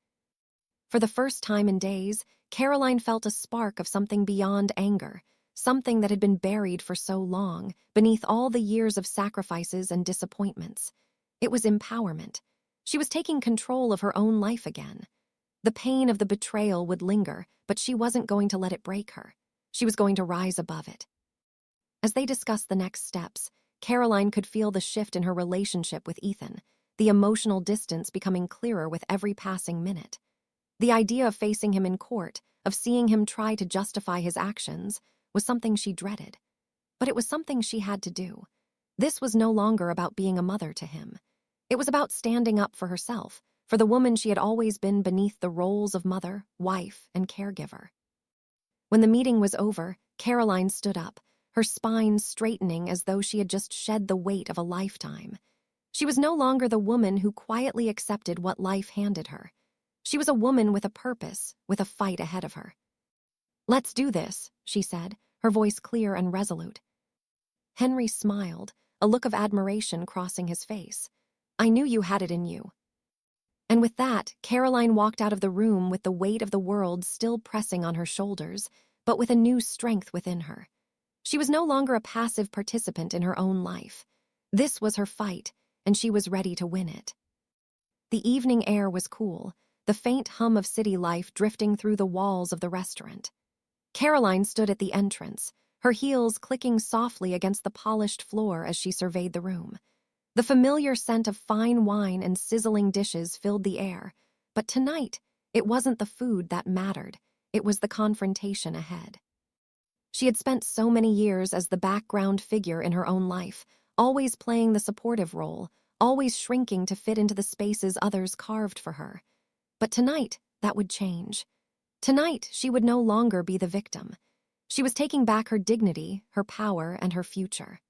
For the first time in days, Caroline felt a spark of something beyond anger, something that had been buried for so long, beneath all the years of sacrifices and disappointments. It was empowerment. She was taking control of her own life again. The pain of the betrayal would linger, but she wasn't going to let it break her. She was going to rise above it. As they discussed the next steps, Caroline could feel the shift in her relationship with Ethan, the emotional distance becoming clearer with every passing minute. The idea of facing him in court, of seeing him try to justify his actions, was something she dreaded. But it was something she had to do. This was no longer about being a mother to him. It was about standing up for herself, for the woman she had always been beneath the roles of mother, wife, and caregiver. When the meeting was over, Caroline stood up, her spine straightening as though she had just shed the weight of a lifetime. She was no longer the woman who quietly accepted what life handed her. She was a woman with a purpose, with a fight ahead of her. Let's do this, she said, her voice clear and resolute. Henry smiled, a look of admiration crossing his face. I knew you had it in you. And with that, Caroline walked out of the room with the weight of the world still pressing on her shoulders, but with a new strength within her. She was no longer a passive participant in her own life. This was her fight, and she was ready to win it. The evening air was cool, the faint hum of city life drifting through the walls of the restaurant. Caroline stood at the entrance, her heels clicking softly against the polished floor as she surveyed the room. The familiar scent of fine wine and sizzling dishes filled the air, but tonight, it wasn't the food that mattered. It was the confrontation ahead. She had spent so many years as the background figure in her own life, always playing the supportive role, always shrinking to fit into the spaces others carved for her. But tonight, that would change. Tonight, she would no longer be the victim. She was taking back her dignity, her power, and her future.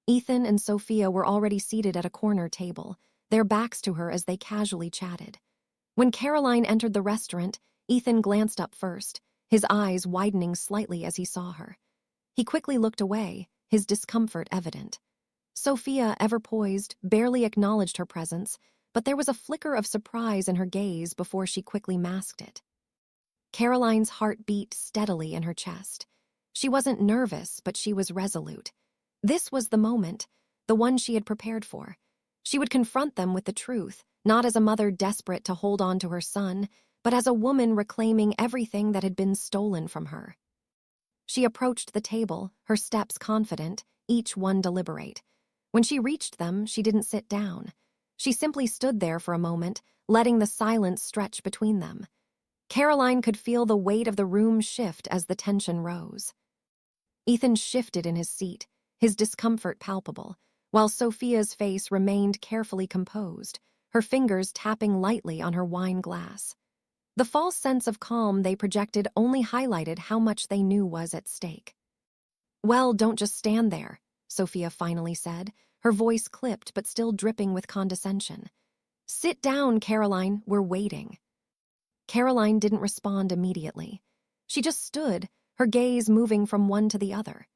Ethan and Sophia were already seated at a corner table, their backs to her as they casually chatted. When Caroline entered the restaurant, Ethan glanced up first, his eyes widening slightly as he saw her. He quickly looked away, his discomfort evident. Sophia, ever poised, barely acknowledged her presence, but there was a flicker of surprise in her gaze before she quickly masked it. Caroline's heart beat steadily in her chest. She wasn't nervous, but she was resolute. This was the moment, the one she had prepared for. She would confront them with the truth, not as a mother desperate to hold on to her son, but as a woman reclaiming everything that had been stolen from her. She approached the table, her steps confident, each one deliberate. When she reached them, she didn't sit down. She simply stood there for a moment, letting the silence stretch between them. Caroline could feel the weight of the room shift as the tension rose. Ethan shifted in his seat, his discomfort palpable, while Sophia's face remained carefully composed, her fingers tapping lightly on her wine glass. The false sense of calm they projected only highlighted how much they knew was at stake. "Well, don't just stand there," Sophia finally said, her voice clipped but still dripping with condescension. "Sit down, Caroline, we're waiting." Caroline didn't respond immediately. She just stood, her gaze moving from one to the other.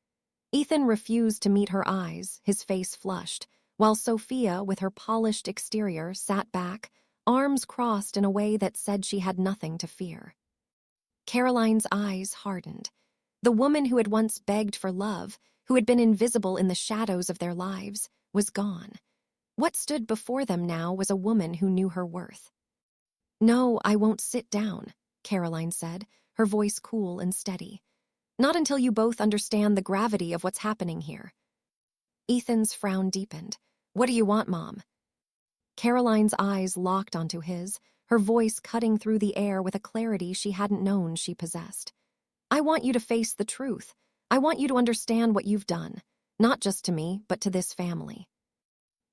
Ethan refused to meet her eyes, his face flushed, while Sophia, with her polished exterior, sat back, arms crossed in a way that said she had nothing to fear. Caroline's eyes hardened. The woman who had once begged for love, who had been invisible in the shadows of their lives, was gone. What stood before them now was a woman who knew her worth. "No, I won't sit down," Caroline said, her voice cool and steady. "Not until you both understand the gravity of what's happening here." Ethan's frown deepened. "What do you want, Mom?" Caroline's eyes locked onto his, her voice cutting through the air with a clarity she hadn't known she possessed. "I want you to face the truth. I want you to understand what you've done, not just to me, but to this family."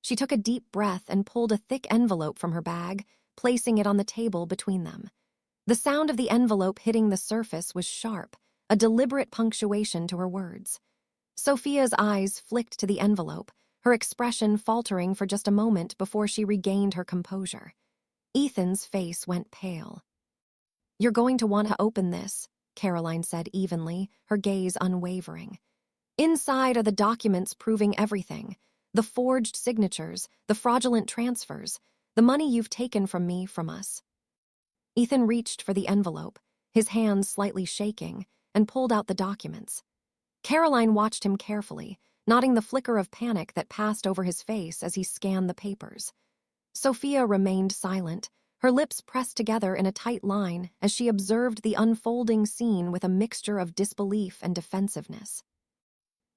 She took a deep breath and pulled a thick envelope from her bag, placing it on the table between them. The sound of the envelope hitting the surface was sharp, a deliberate punctuation to her words. Sophia's eyes flicked to the envelope, her expression faltering for just a moment before she regained her composure. Ethan's face went pale. "You're going to want to open this," Caroline said evenly, her gaze unwavering. "Inside are the documents proving everything. The forged signatures, the fraudulent transfers, the money you've taken from me, from us." Ethan reached for the envelope, his hands slightly shaking, and pulled out the documents. Caroline watched him carefully, noting the flicker of panic that passed over his face as he scanned the papers. Sophia remained silent, her lips pressed together in a tight line as she observed the unfolding scene with a mixture of disbelief and defensiveness.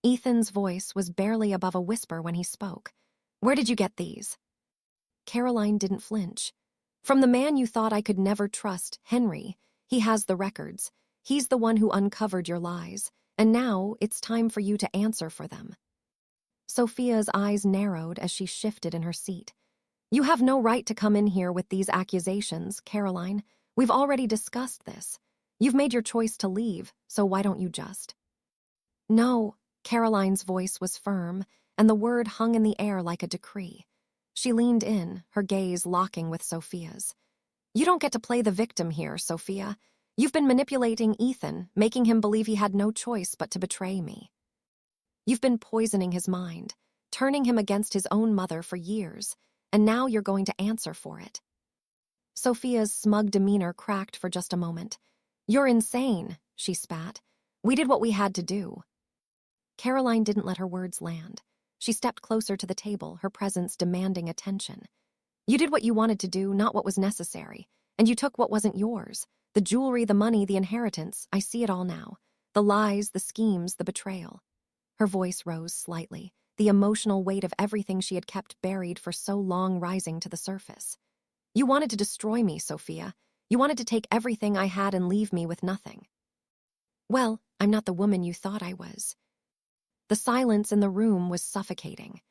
Ethan's voice was barely above a whisper when he spoke. "Where did you get these?" Caroline didn't flinch. "From the man you thought I could never trust, Henry. He has the records. He's the one who uncovered your lies, and now it's time for you to answer for them." Sophia's eyes narrowed as she shifted in her seat. "You have no right to come in here with these accusations, Caroline. We've already discussed this. You've made your choice to leave, so why don't you just?" "No," Caroline's voice was firm, and the word hung in the air like a decree. She leaned in, her gaze locking with Sophia's. "You don't get to play the victim here, Sophia. You've been manipulating Ethan, making him believe he had no choice but to betray me. You've been poisoning his mind, turning him against his own mother for years, and now you're going to answer for it." Sophia's smug demeanor cracked for just a moment. "You're insane," she spat. "We did what we had to do." Caroline didn't let her words land. She stepped closer to the table, her presence demanding attention. "You did what you wanted to do, not what was necessary, and you took what wasn't yours. The jewelry, the money, the inheritance, I see it all now. The lies, the schemes, the betrayal. Her voice rose slightly, the emotional weight of everything she had kept buried for so long rising to the surface. You wanted to destroy me, Sophia. You wanted to take everything I had and leave me with nothing. Well, I'm not the woman you thought I was. The silence in the room was suffocating.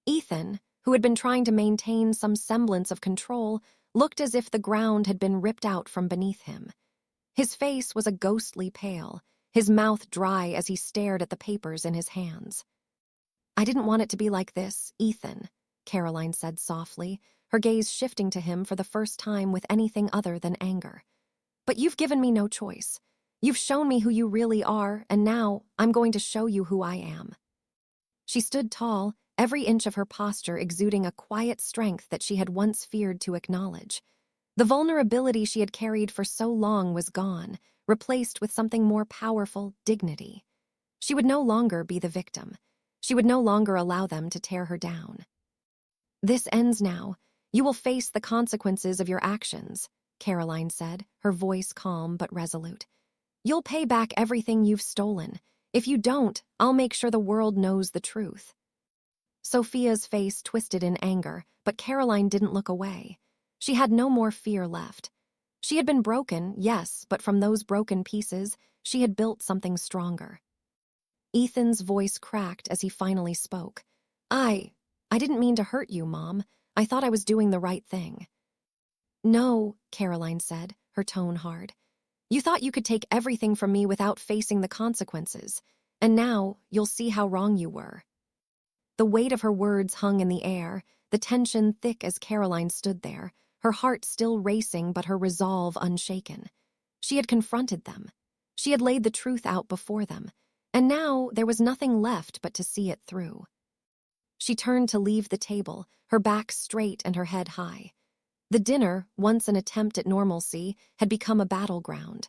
Ethan, who had been trying to maintain some semblance of control, looked as if the ground had been ripped out from beneath him. His face was a ghostly pale, his mouth dry as he stared at the papers in his hands. I didn't want it to be like this, Ethan, Caroline said softly, her gaze shifting to him for the first time with anything other than anger. But you've given me no choice. You've shown me who you really are, and now I'm going to show you who I am. She stood tall, every inch of her posture exuding a quiet strength that she had once feared to acknowledge. The vulnerability she had carried for so long was gone, replaced with something more powerful, dignity. She would no longer be the victim. She would no longer allow them to tear her down. This ends now. You will face the consequences of your actions, Caroline said, her voice calm but resolute. You'll pay back everything you've stolen. If you don't, I'll make sure the world knows the truth. Sophia's face twisted in anger, but Caroline didn't look away. She had no more fear left. She had been broken, yes, but from those broken pieces, she had built something stronger. Ethan's voice cracked as he finally spoke. I didn't mean to hurt you, Mom. I thought I was doing the right thing. No, Caroline said, her tone hard. You thought you could take everything from me without facing the consequences, and now you'll see how wrong you were. The weight of her words hung in the air, the tension thick as Caroline stood there, her heart still racing but her resolve unshaken. She had confronted them. She had laid the truth out before them, and now there was nothing left but to see it through. She turned to leave the table, her back straight and her head high. The dinner, once an attempt at normalcy, had become a battleground.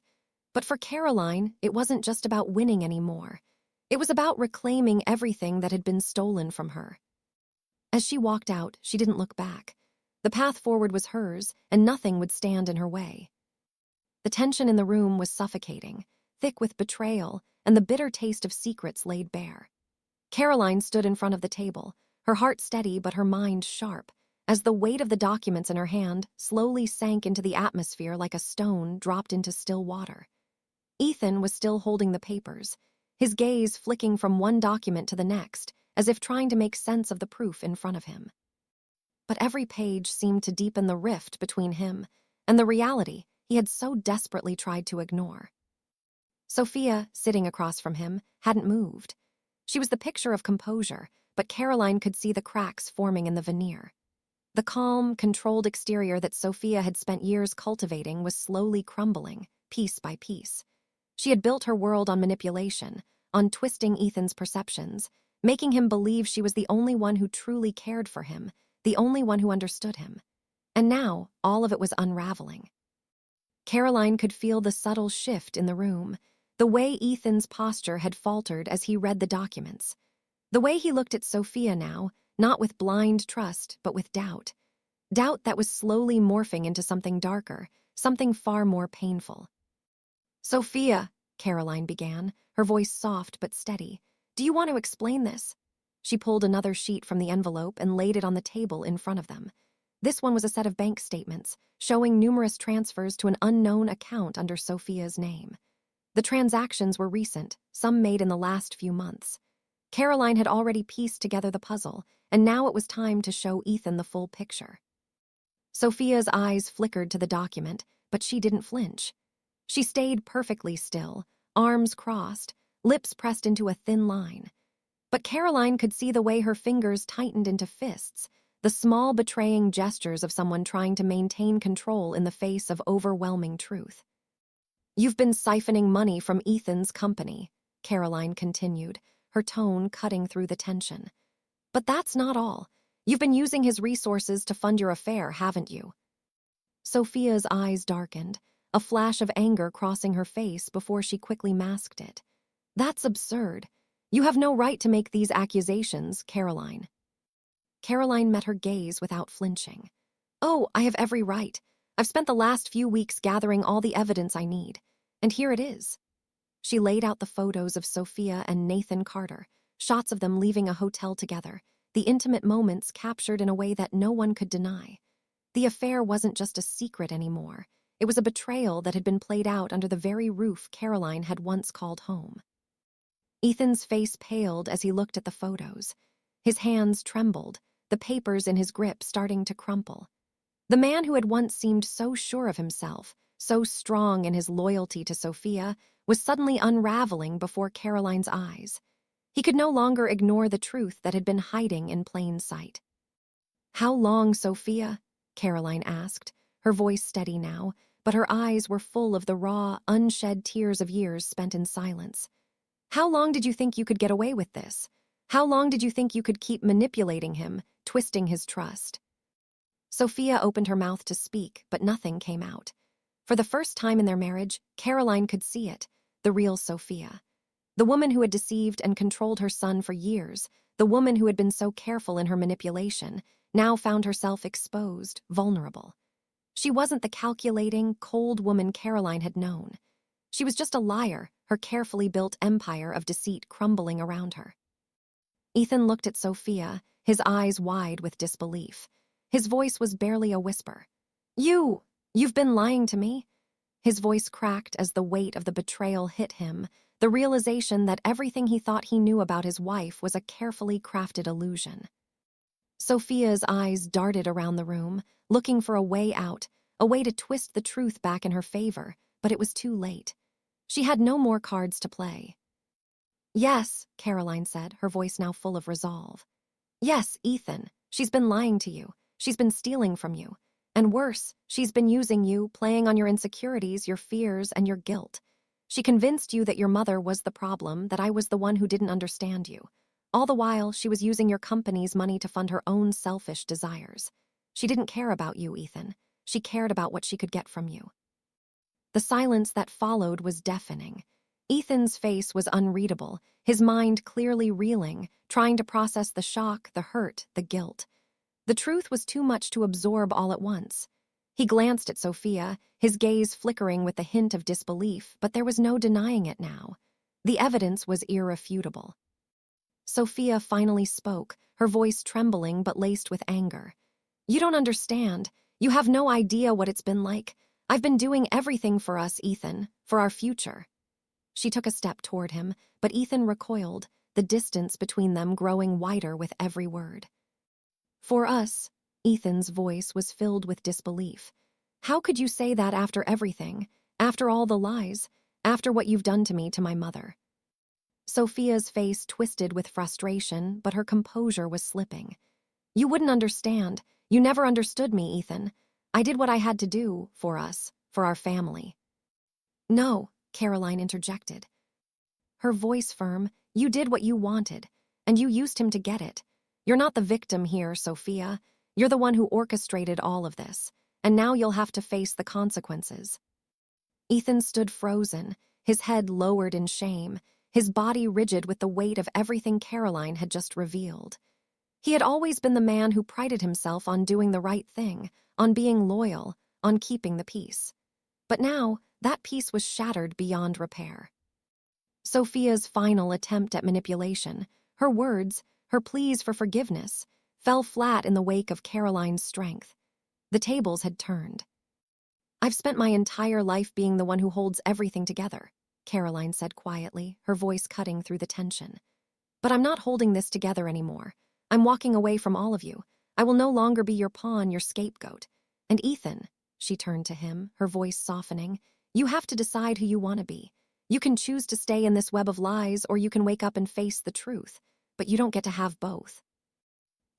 But for Caroline, it wasn't just about winning anymore. It was about reclaiming everything that had been stolen from her. As she walked out, she didn't look back. The path forward was hers, and nothing would stand in her way. The tension in the room was suffocating, thick with betrayal and the bitter taste of secrets laid bare. Caroline stood in front of the table, her heart steady but her mind sharp, as the weight of the documents in her hand slowly sank into the atmosphere like a stone dropped into still water. Ethan was still holding the papers, his gaze flicking from one document to the next, as if trying to make sense of the proof in front of him. But every page seemed to deepen the rift between him and the reality he had so desperately tried to ignore. Sophia, sitting across from him, hadn't moved. She was the picture of composure, but Caroline could see the cracks forming in the veneer. The calm, controlled exterior that Sophia had spent years cultivating was slowly crumbling, piece by piece. She had built her world on manipulation, on twisting Ethan's perceptions, making him believe she was the only one who truly cared for him, the only one who understood him. And now, all of it was unraveling. Caroline could feel the subtle shift in the room, the way Ethan's posture had faltered as he read the documents. The way he looked at Sophia now, not with blind trust, but with doubt. Doubt that was slowly morphing into something darker, something far more painful. Sophia, Caroline began, her voice soft but steady. Do you want to explain this? She pulled another sheet from the envelope and laid it on the table in front of them. This one was a set of bank statements, showing numerous transfers to an unknown account under Sophia's name. The transactions were recent, some made in the last few months. Caroline had already pieced together the puzzle, and now it was time to show Ethan the full picture. Sophia's eyes flickered to the document, but she didn't flinch. She stayed perfectly still, arms crossed, lips pressed into a thin line. But Caroline could see the way her fingers tightened into fists, the small betraying gestures of someone trying to maintain control in the face of overwhelming truth. You've been siphoning money from Ethan's company, Caroline continued, her tone cutting through the tension. But that's not all. You've been using his resources to fund your affair, haven't you? Sophia's eyes darkened, a flash of anger crossing her face before she quickly masked it. That's absurd. You have no right to make these accusations, Caroline. Caroline met her gaze without flinching. Oh, I have every right. I've spent the last few weeks gathering all the evidence I need, and here it is. She laid out the photos of Sophia and Nathan Carter, shots of them leaving a hotel together, the intimate moments captured in a way that no one could deny. The affair wasn't just a secret anymore. It was a betrayal that had been played out under the very roof Caroline had once called home. Ethan's face paled as he looked at the photos. His hands trembled, the papers in his grip starting to crumple. The man who had once seemed so sure of himself, so strong in his loyalty to Sophia, was suddenly unraveling before Caroline's eyes. He could no longer ignore the truth that had been hiding in plain sight. "How long, Sophia?" Caroline asked, her voice steady now, but her eyes were full of the raw, unshed tears of years spent in silence. "How long did you think you could get away with this? How long did you think you could keep manipulating him, twisting his trust?" Sophia opened her mouth to speak, but nothing came out. For the first time in their marriage, Caroline could see it, the real Sophia. The woman who had deceived and controlled her son for years, the woman who had been so careful in her manipulation, now found herself exposed, vulnerable. She wasn't the calculating, cold woman Caroline had known. She was just a liar, her carefully built empire of deceit crumbling around her. Ethan looked at Sophia, his eyes wide with disbelief. His voice was barely a whisper. You've been lying to me?" His voice cracked as the weight of the betrayal hit him, the realization that everything he thought he knew about his wife was a carefully crafted illusion. Sophia's eyes darted around the room, looking for a way out, a way to twist the truth back in her favor, but it was too late. She had no more cards to play. "Yes," Caroline said, her voice now full of resolve. "Yes, Ethan, she's been lying to you. She's been stealing from you. And worse, she's been using you, playing on your insecurities, your fears, and your guilt. She convinced you that your mother was the problem, that I was the one who didn't understand you. All the while, she was using your company's money to fund her own selfish desires. She didn't care about you, Ethan. She cared about what she could get from you." The silence that followed was deafening. Ethan's face was unreadable, his mind clearly reeling, trying to process the shock, the hurt, the guilt. The truth was too much to absorb all at once. He glanced at Sophia, his gaze flickering with the hint of disbelief, but there was no denying it now. The evidence was irrefutable. Sophia finally spoke, her voice trembling but laced with anger. "You don't understand. You have no idea what it's been like. I've been doing everything for us, Ethan, for our future." She took a step toward him, but Ethan recoiled, the distance between them growing wider with every word. "For us," Ethan's voice was filled with disbelief. "How could you say that after everything, after all the lies, after what you've done to me, to my mother?" Sophia's face twisted with frustration, but her composure was slipping. "You wouldn't understand. You never understood me, Ethan. I did what I had to do, for us, for our family." "No," Caroline interjected. Her voice firm, "You did what you wanted, and you used him to get it. You're not the victim here, Sophia. You're the one who orchestrated all of this, and now you'll have to face the consequences." Ethan stood frozen, his head lowered in shame, his body rigid with the weight of everything Caroline had just revealed. He had always been the man who prided himself on doing the right thing, on being loyal, on keeping the peace. But now, that peace was shattered beyond repair. Sophia's final attempt at manipulation, her words, her pleas for forgiveness, fell flat in the wake of Caroline's strength. The tables had turned. "I've spent my entire life being the one who holds everything together," Caroline said quietly, her voice cutting through the tension. "But I'm not holding this together anymore. I'm walking away from all of you. I will no longer be your pawn, your scapegoat. And Ethan," she turned to him, her voice softening, "you have to decide who you want to be. You can choose to stay in this web of lies, or you can wake up and face the truth. But you don't get to have both."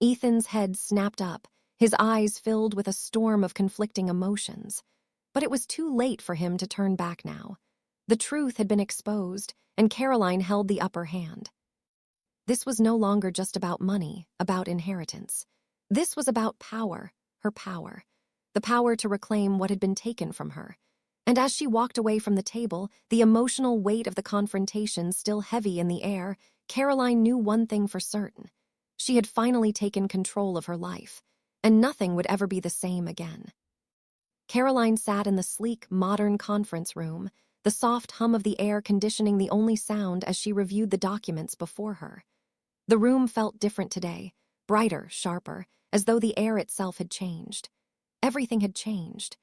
Ethan's head snapped up, his eyes filled with a storm of conflicting emotions. But it was too late for him to turn back now. The truth had been exposed, and Caroline held the upper hand. This was no longer just about money, about inheritance. This was about power, her power, the power to reclaim what had been taken from her. And as she walked away from the table, the emotional weight of the confrontation still heavy in the air, Caroline knew one thing for certain. She had finally taken control of her life, and nothing would ever be the same again. Caroline sat in the sleek, modern conference room, the soft hum of the air conditioning the only sound as she reviewed the documents before her. The room felt different today, brighter, sharper, as though the air itself had changed. Everything had changed.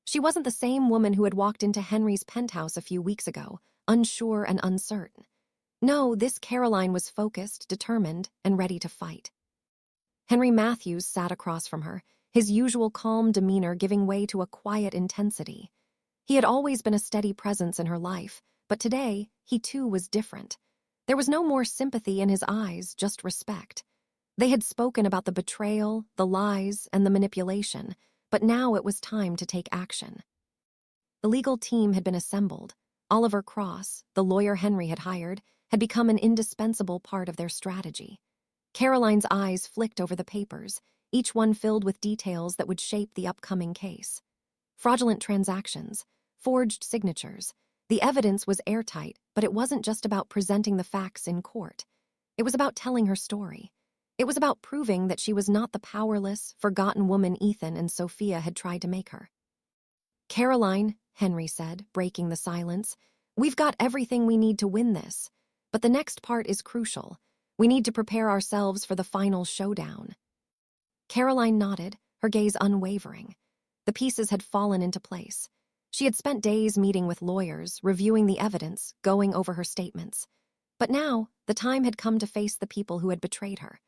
She wasn't the same woman who had walked into Henry's penthouse a few weeks ago, unsure and uncertain. No, this Caroline was focused, determined, and ready to fight. Henry Matthews sat across from her, his usual calm demeanor giving way to a quiet intensity. He had always been a steady presence in her life, but today, he too was different. There was no more sympathy in his eyes, just respect. They had spoken about the betrayal, the lies, and the manipulation, but now it was time to take action. The legal team had been assembled. Oliver Cross, the lawyer Henry had hired, had become an indispensable part of their strategy. Caroline's eyes flicked over the papers, each one filled with details that would shape the upcoming case. Fraudulent transactions, forged signatures. The evidence was airtight, but it wasn't just about presenting the facts in court. It was about telling her story. It was about proving that she was not the powerless, forgotten woman Ethan and Sophia had tried to make her. "Caroline," Henry said, breaking the silence, "we've got everything we need to win this. But the next part is crucial. We need to prepare ourselves for the final showdown." Caroline nodded, her gaze unwavering. The pieces had fallen into place. She had spent days meeting with lawyers, reviewing the evidence, going over her statements. But now, the time had come to face the people who had betrayed her.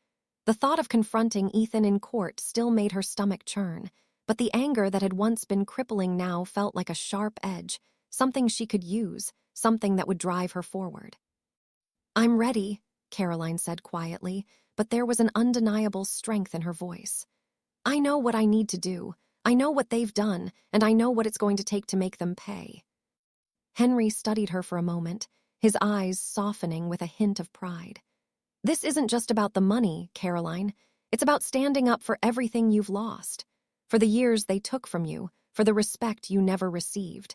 The thought of confronting Ethan in court still made her stomach churn, but the anger that had once been crippling now felt like a sharp edge, something she could use, something that would drive her forward. "I'm ready," Caroline said quietly, but there was an undeniable strength in her voice. "I know what I need to do. I know what they've done, and I know what it's going to take to make them pay." Henry studied her for a moment, his eyes softening with a hint of pride. "This isn't just about the money, Caroline. It's about standing up for everything you've lost, for the years they took from you, for the respect you never received.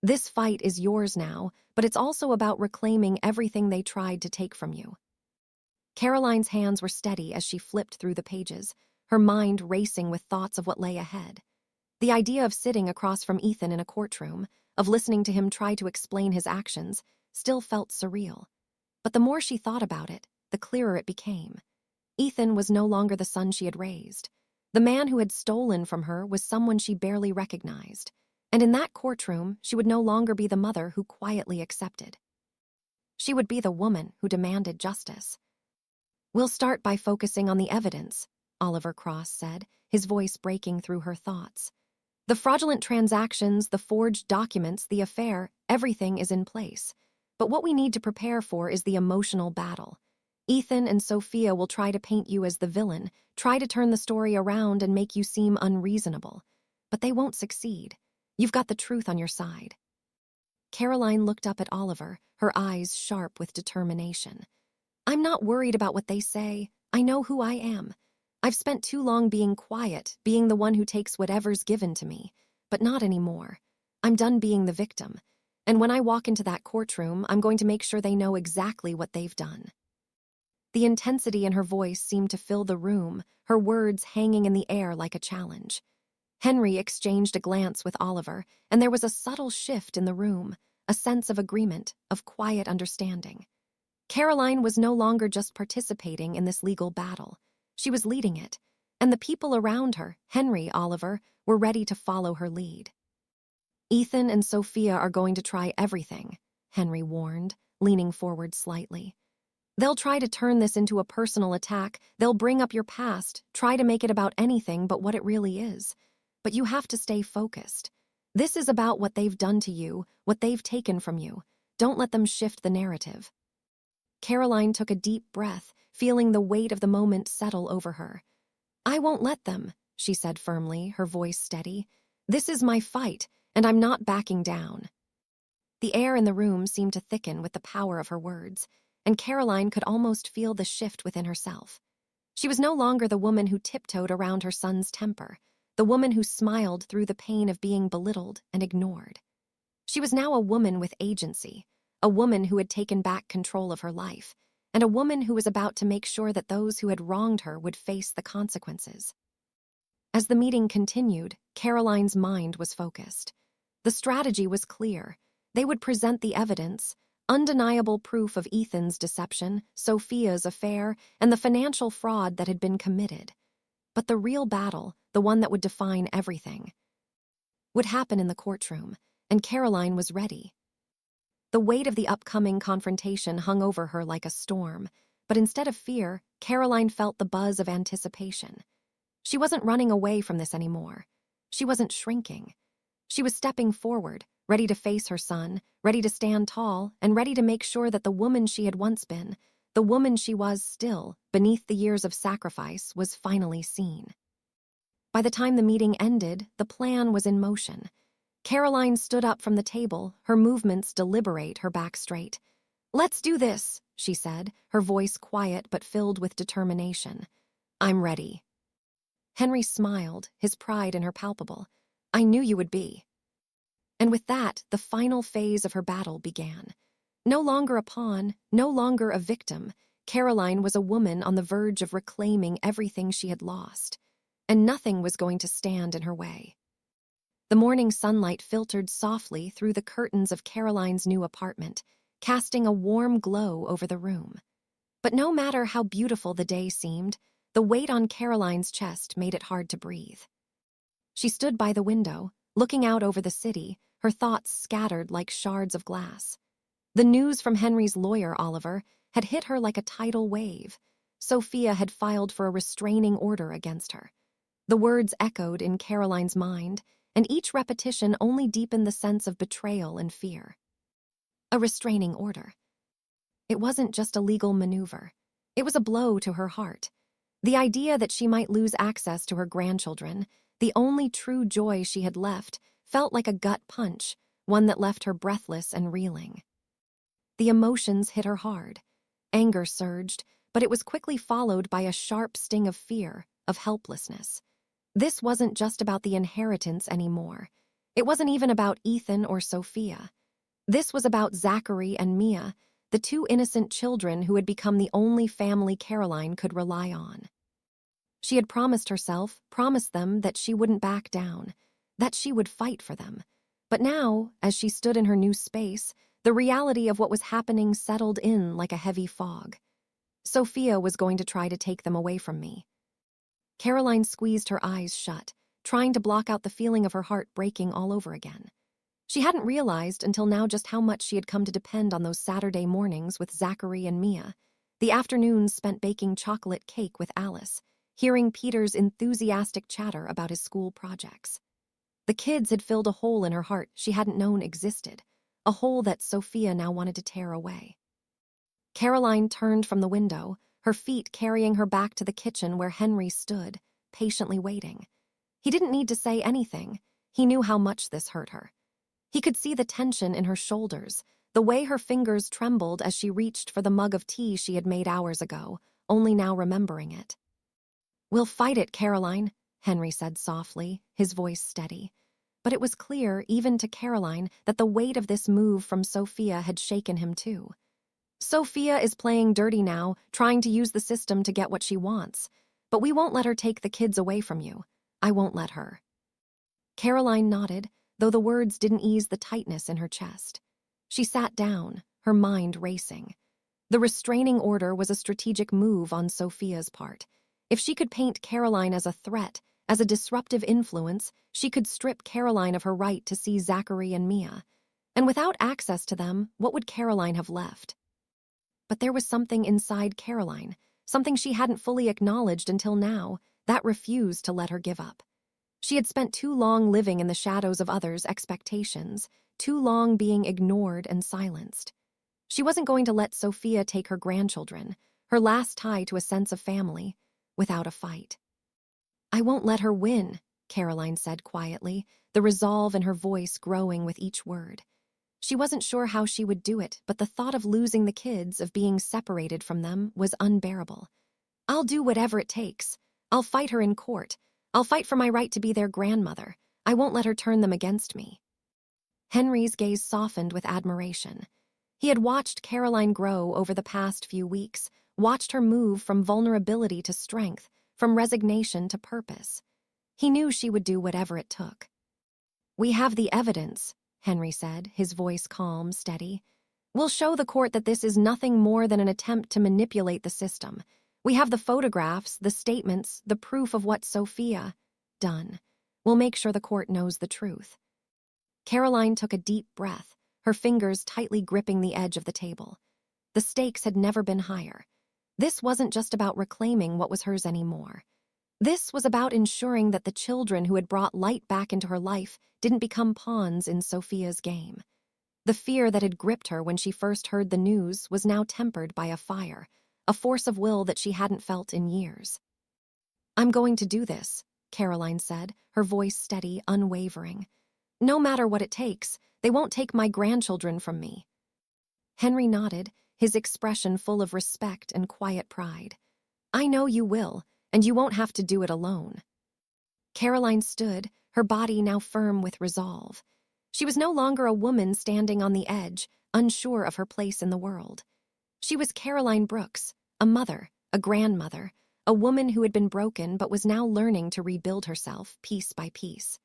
This fight is yours now, but it's also about reclaiming everything they tried to take from you." Caroline's hands were steady as she flipped through the pages, her mind racing with thoughts of what lay ahead. The idea of sitting across from Ethan in a courtroom, of listening to him try to explain his actions, still felt surreal. But the more she thought about it, the clearer it became. Ethan was no longer the son she had raised. The man who had stolen from her was someone she barely recognized. And in that courtroom, she would no longer be the mother who quietly accepted. She would be the woman who demanded justice. "We'll start by focusing on the evidence," Oliver Cross said, his voice breaking through her thoughts. "The fraudulent transactions, the forged documents, the affair, everything is in place. But what we need to prepare for is the emotional battle. Ethan and Sophia will try to paint you as the villain, try to turn the story around and make you seem unreasonable. But they won't succeed. You've got the truth on your side." Caroline looked up at Oliver, her eyes sharp with determination. "I'm not worried about what they say. I know who I am. I've spent too long being quiet, being the one who takes whatever's given to me. But not anymore. I'm done being the victim. And when I walk into that courtroom, I'm going to make sure they know exactly what they've done." The intensity in her voice seemed to fill the room, her words hanging in the air like a challenge. Henry exchanged a glance with Oliver, and there was a subtle shift in the room, a sense of agreement, of quiet understanding. Caroline was no longer just participating in this legal battle. She was leading it, and the people around her, Henry, Oliver, were ready to follow her lead. "Ethan and Sophia are going to try everything," Henry warned, leaning forward slightly. "They'll try to turn this into a personal attack. They'll bring up your past, try to make it about anything but what it really is. But you have to stay focused. This is about what they've done to you, what they've taken from you. Don't let them shift the narrative." Caroline took a deep breath, feeling the weight of the moment settle over her. "I won't let them," she said firmly, her voice steady. "This is my fight, and I'm not backing down." The air in the room seemed to thicken with the power of her words, and Caroline could almost feel the shift within herself. She was no longer the woman who tiptoed around her son's temper, the woman who smiled through the pain of being belittled and ignored. She was now a woman with agency, a woman who had taken back control of her life, and a woman who was about to make sure that those who had wronged her would face the consequences. As the meeting continued, Caroline's mind was focused. The strategy was clear. They would present the evidence, undeniable proof of Ethan's deception, Sophia's affair, and the financial fraud that had been committed. But the real battle, the one that would define everything, would happen in the courtroom, and Caroline was ready. The weight of the upcoming confrontation hung over her like a storm, but instead of fear, Caroline felt the buzz of anticipation. She wasn't running away from this anymore. She wasn't shrinking. She was stepping forward, ready to face her son, ready to stand tall, and ready to make sure that the woman she had once been, the woman she was still, beneath the years of sacrifice, was finally seen. By the time the meeting ended, the plan was in motion. Caroline stood up from the table, her movements deliberate, her back straight. "Let's do this," she said, her voice quiet but filled with determination. "I'm ready." Henry smiled, his pride in her palpable. "I knew you would be." And with that, the final phase of her battle began. No longer a pawn, no longer a victim, Caroline was a woman on the verge of reclaiming everything she had lost. And nothing was going to stand in her way. The morning sunlight filtered softly through the curtains of Caroline's new apartment, casting a warm glow over the room. But no matter how beautiful the day seemed, the weight on Caroline's chest made it hard to breathe. She stood by the window, looking out over the city, her thoughts scattered like shards of glass. The news from Henry's lawyer, Oliver, had hit her like a tidal wave. Sophia had filed for a restraining order against her. The words echoed in Caroline's mind, and each repetition only deepened the sense of betrayal and fear. A restraining order. It wasn't just a legal maneuver. It was a blow to her heart. The idea that she might lose access to her grandchildren, the only true joy she had left, felt like a gut punch, one that left her breathless and reeling. The emotions hit her hard. Anger surged, but it was quickly followed by a sharp sting of fear, of helplessness. This wasn't just about the inheritance anymore. It wasn't even about Ethan or Sophia. This was about Zachary and Mia, the two innocent children who had become the only family Caroline could rely on. She had promised herself, promised them that she wouldn't back down, that she would fight for them. But now, as she stood in her new space, the reality of what was happening settled in like a heavy fog. Sophia was going to try to take them away from me. Caroline squeezed her eyes shut, trying to block out the feeling of her heart breaking all over again. She hadn't realized until now just how much she had come to depend on those Saturday mornings with Zachary and Mia, the afternoons spent baking chocolate cake with Alice, hearing Peter's enthusiastic chatter about his school projects. The kids had filled a hole in her heart she hadn't known existed, a hole that Sophia now wanted to tear away. Caroline turned from the window, her feet carrying her back to the kitchen where Henry stood, patiently waiting. He didn't need to say anything. He knew how much this hurt her. He could see the tension in her shoulders, the way her fingers trembled as she reached for the mug of tea she had made hours ago, only now remembering it. "We'll fight it, Caroline," Henry said softly, his voice steady. But it was clear, even to Caroline, that the weight of this move from Sophia had shaken him too. Sophia is playing dirty now, trying to use the system to get what she wants. But we won't let her take the kids away from you. I won't let her. Caroline nodded, though the words didn't ease the tightness in her chest. She sat down, her mind racing. The restraining order was a strategic move on Sophia's part. If she could paint Caroline as a threat, as a disruptive influence, she could strip Caroline of her right to see Zachary and Mia. And without access to them, what would Caroline have left? But there was something inside Caroline, something she hadn't fully acknowledged until now, that refused to let her give up. She had spent too long living in the shadows of others' expectations, too long being ignored and silenced. She wasn't going to let Sophia take her grandchildren, her last tie to a sense of family, without a fight. "I won't let her win," Caroline said quietly, the resolve in her voice growing with each word. She wasn't sure how she would do it, but the thought of losing the kids, of being separated from them, was unbearable. "I'll do whatever it takes. I'll fight her in court. I'll fight for my right to be their grandmother. I won't let her turn them against me." Henry's gaze softened with admiration. He had watched Caroline grow over the past few weeks, watched her move from vulnerability to strength, from resignation to purpose. He knew she would do whatever it took. "We have the evidence," Henry said, his voice calm, steady. "We'll show the court that this is nothing more than an attempt to manipulate the system. We have the photographs, the statements, the proof of what Sophia done. We'll make sure the court knows the truth." Caroline took a deep breath, her fingers tightly gripping the edge of the table. The stakes had never been higher. This wasn't just about reclaiming what was hers anymore. This was about ensuring that the children who had brought light back into her life didn't become pawns in Sophia's game. The fear that had gripped her when she first heard the news was now tempered by a fire, a force of will that she hadn't felt in years. "I'm going to do this," Caroline said, her voice steady, unwavering. "No matter what it takes, they won't take my grandchildren from me." Henry nodded, his expression full of respect and quiet pride. "I know you will, and you won't have to do it alone." Caroline stood, her body now firm with resolve. She was no longer a woman standing on the edge, unsure of her place in the world. She was Caroline Brooks, a mother, a grandmother, a woman who had been broken but was now learning to rebuild herself piece by piece.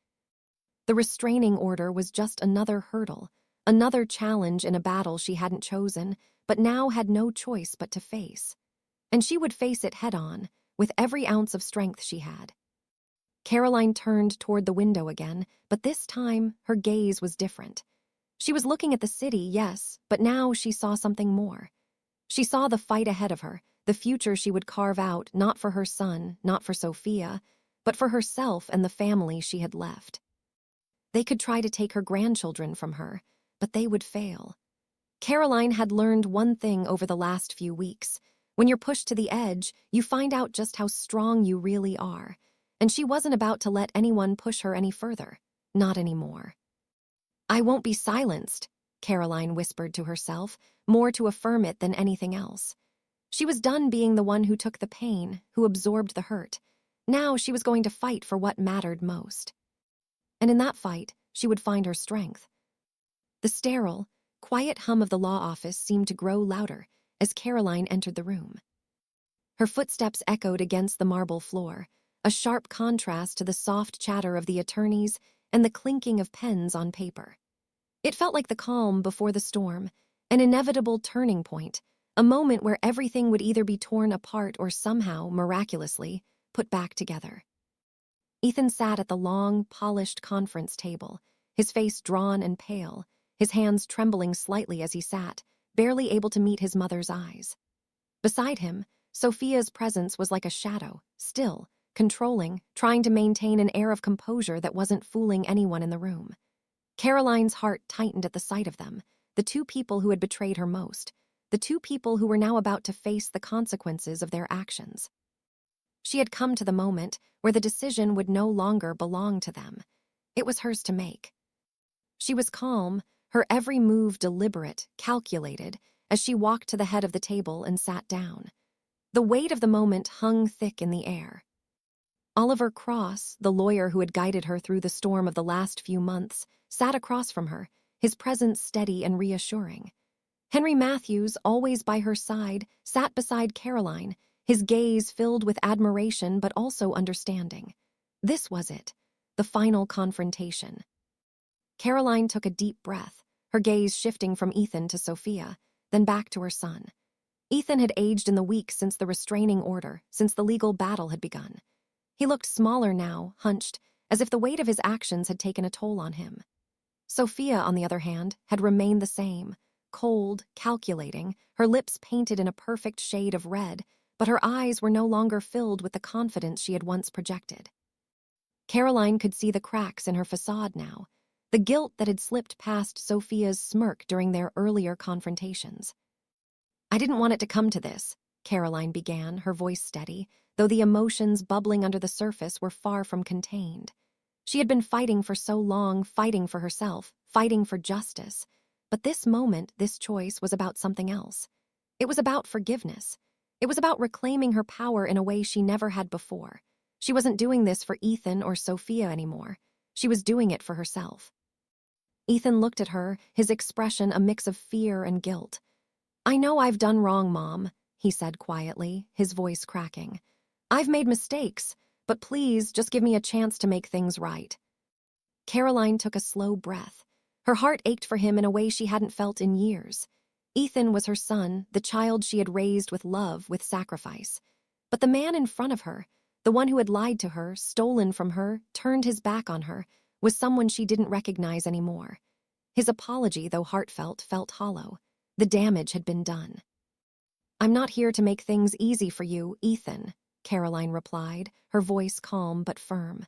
The restraining order was just another hurdle, another challenge in a battle she hadn't chosen, but now had no choice but to face. And she would face it head-on, with every ounce of strength she had. Caroline turned toward the window again, but this time her gaze was different. She was looking at the city, yes, but now she saw something more. She saw the fight ahead of her, the future she would carve out not for her son, not for Sophia, but for herself and the family she had left. They could try to take her grandchildren from her, but they would fail. Caroline had learned one thing over the last few weeks. When you're pushed to the edge, you find out just how strong you really are. And she wasn't about to let anyone push her any further. Not anymore. "I won't be silenced," Caroline whispered to herself, more to affirm it than anything else. She was done being the one who took the pain, who absorbed the hurt. Now she was going to fight for what mattered most. And in that fight, she would find her strength. The sterile, quiet hum of the law office seemed to grow louder as Caroline entered the room. Her footsteps echoed against the marble floor, a sharp contrast to the soft chatter of the attorneys and the clinking of pens on paper. It felt like the calm before the storm, an inevitable turning point, a moment where everything would either be torn apart or somehow, miraculously, put back together. Ethan sat at the long, polished conference table, his face drawn and pale, his hands trembling slightly as he sat, barely able to meet his mother's eyes. Beside him, Sophia's presence was like a shadow, still, controlling, trying to maintain an air of composure that wasn't fooling anyone in the room. Caroline's heart tightened at the sight of them, the two people who had betrayed her most, the two people who were now about to face the consequences of their actions. She had come to the moment where the decision would no longer belong to them. It was hers to make. She was calm, her every move deliberate, calculated, as she walked to the head of the table and sat down. The weight of the moment hung thick in the air. Oliver Cross, the lawyer who had guided her through the storm of the last few months, sat across from her, his presence steady and reassuring. Henry Matthews, always by her side, sat beside Caroline, his gaze filled with admiration but also understanding. This was it, the final confrontation. Caroline took a deep breath, her gaze shifting from Ethan to Sophia, then back to her son. Ethan had aged in the weeks since the restraining order, since the legal battle had begun. He looked smaller now, hunched, as if the weight of his actions had taken a toll on him. Sophia, on the other hand, had remained the same, cold, calculating, her lips painted in a perfect shade of red, but her eyes were no longer filled with the confidence she had once projected. Caroline could see the cracks in her facade now, the guilt that had slipped past Sophia's smirk during their earlier confrontations. "I didn't want it to come to this," Caroline began, her voice steady, though the emotions bubbling under the surface were far from contained. She had been fighting for so long, fighting for herself, fighting for justice. But this moment, this choice, was about something else. It was about forgiveness. It was about reclaiming her power in a way she never had before. She wasn't doing this for Ethan or Sophia anymore. She was doing it for herself. Ethan looked at her, his expression a mix of fear and guilt. "I know I've done wrong, Mom," he said quietly, his voice cracking. "I've made mistakes, but please just give me a chance to make things right." Caroline took a slow breath. Her heart ached for him in a way she hadn't felt in years. Ethan was her son, the child she had raised with love, with sacrifice. But the man in front of her, the one who had lied to her, stolen from her, turned his back on her, was someone she didn't recognize anymore. His apology, though heartfelt, felt hollow. The damage had been done. "I'm not here to make things easy for you, Ethan," Caroline replied, her voice calm but firm.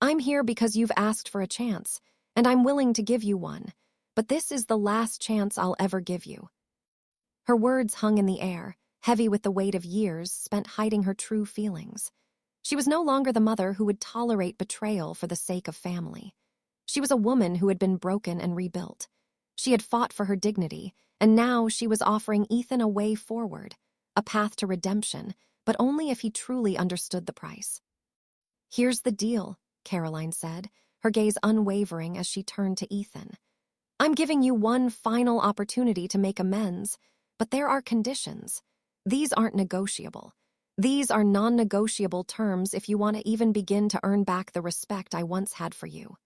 "I'm here because you've asked for a chance, and I'm willing to give you one. But this is the last chance I'll ever give you." Her words hung in the air, heavy with the weight of years spent hiding her true feelings. She was no longer the mother who would tolerate betrayal for the sake of family. She was a woman who had been broken and rebuilt. She had fought for her dignity, and now she was offering Ethan a way forward, a path to redemption, but only if he truly understood the price. "Here's the deal," Caroline said, her gaze unwavering as she turned to Ethan. "I'm giving you one final opportunity to make amends, but there are conditions. These aren't negotiable. These are non-negotiable terms if you want to even begin to earn back the respect I once had for you."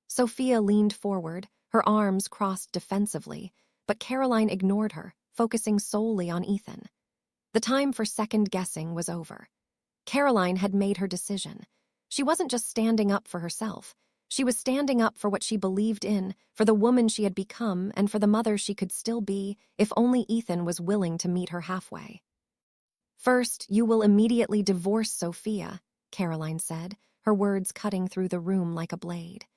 Sophia leaned forward, her arms crossed defensively, but Caroline ignored her, focusing solely on Ethan. The time for second-guessing was over. Caroline had made her decision. She wasn't just standing up for herself. She was standing up for what she believed in, for the woman she had become, and for the mother she could still be if only Ethan was willing to meet her halfway. "First, you will immediately divorce Sophia," Caroline said, her words cutting through the room like a blade.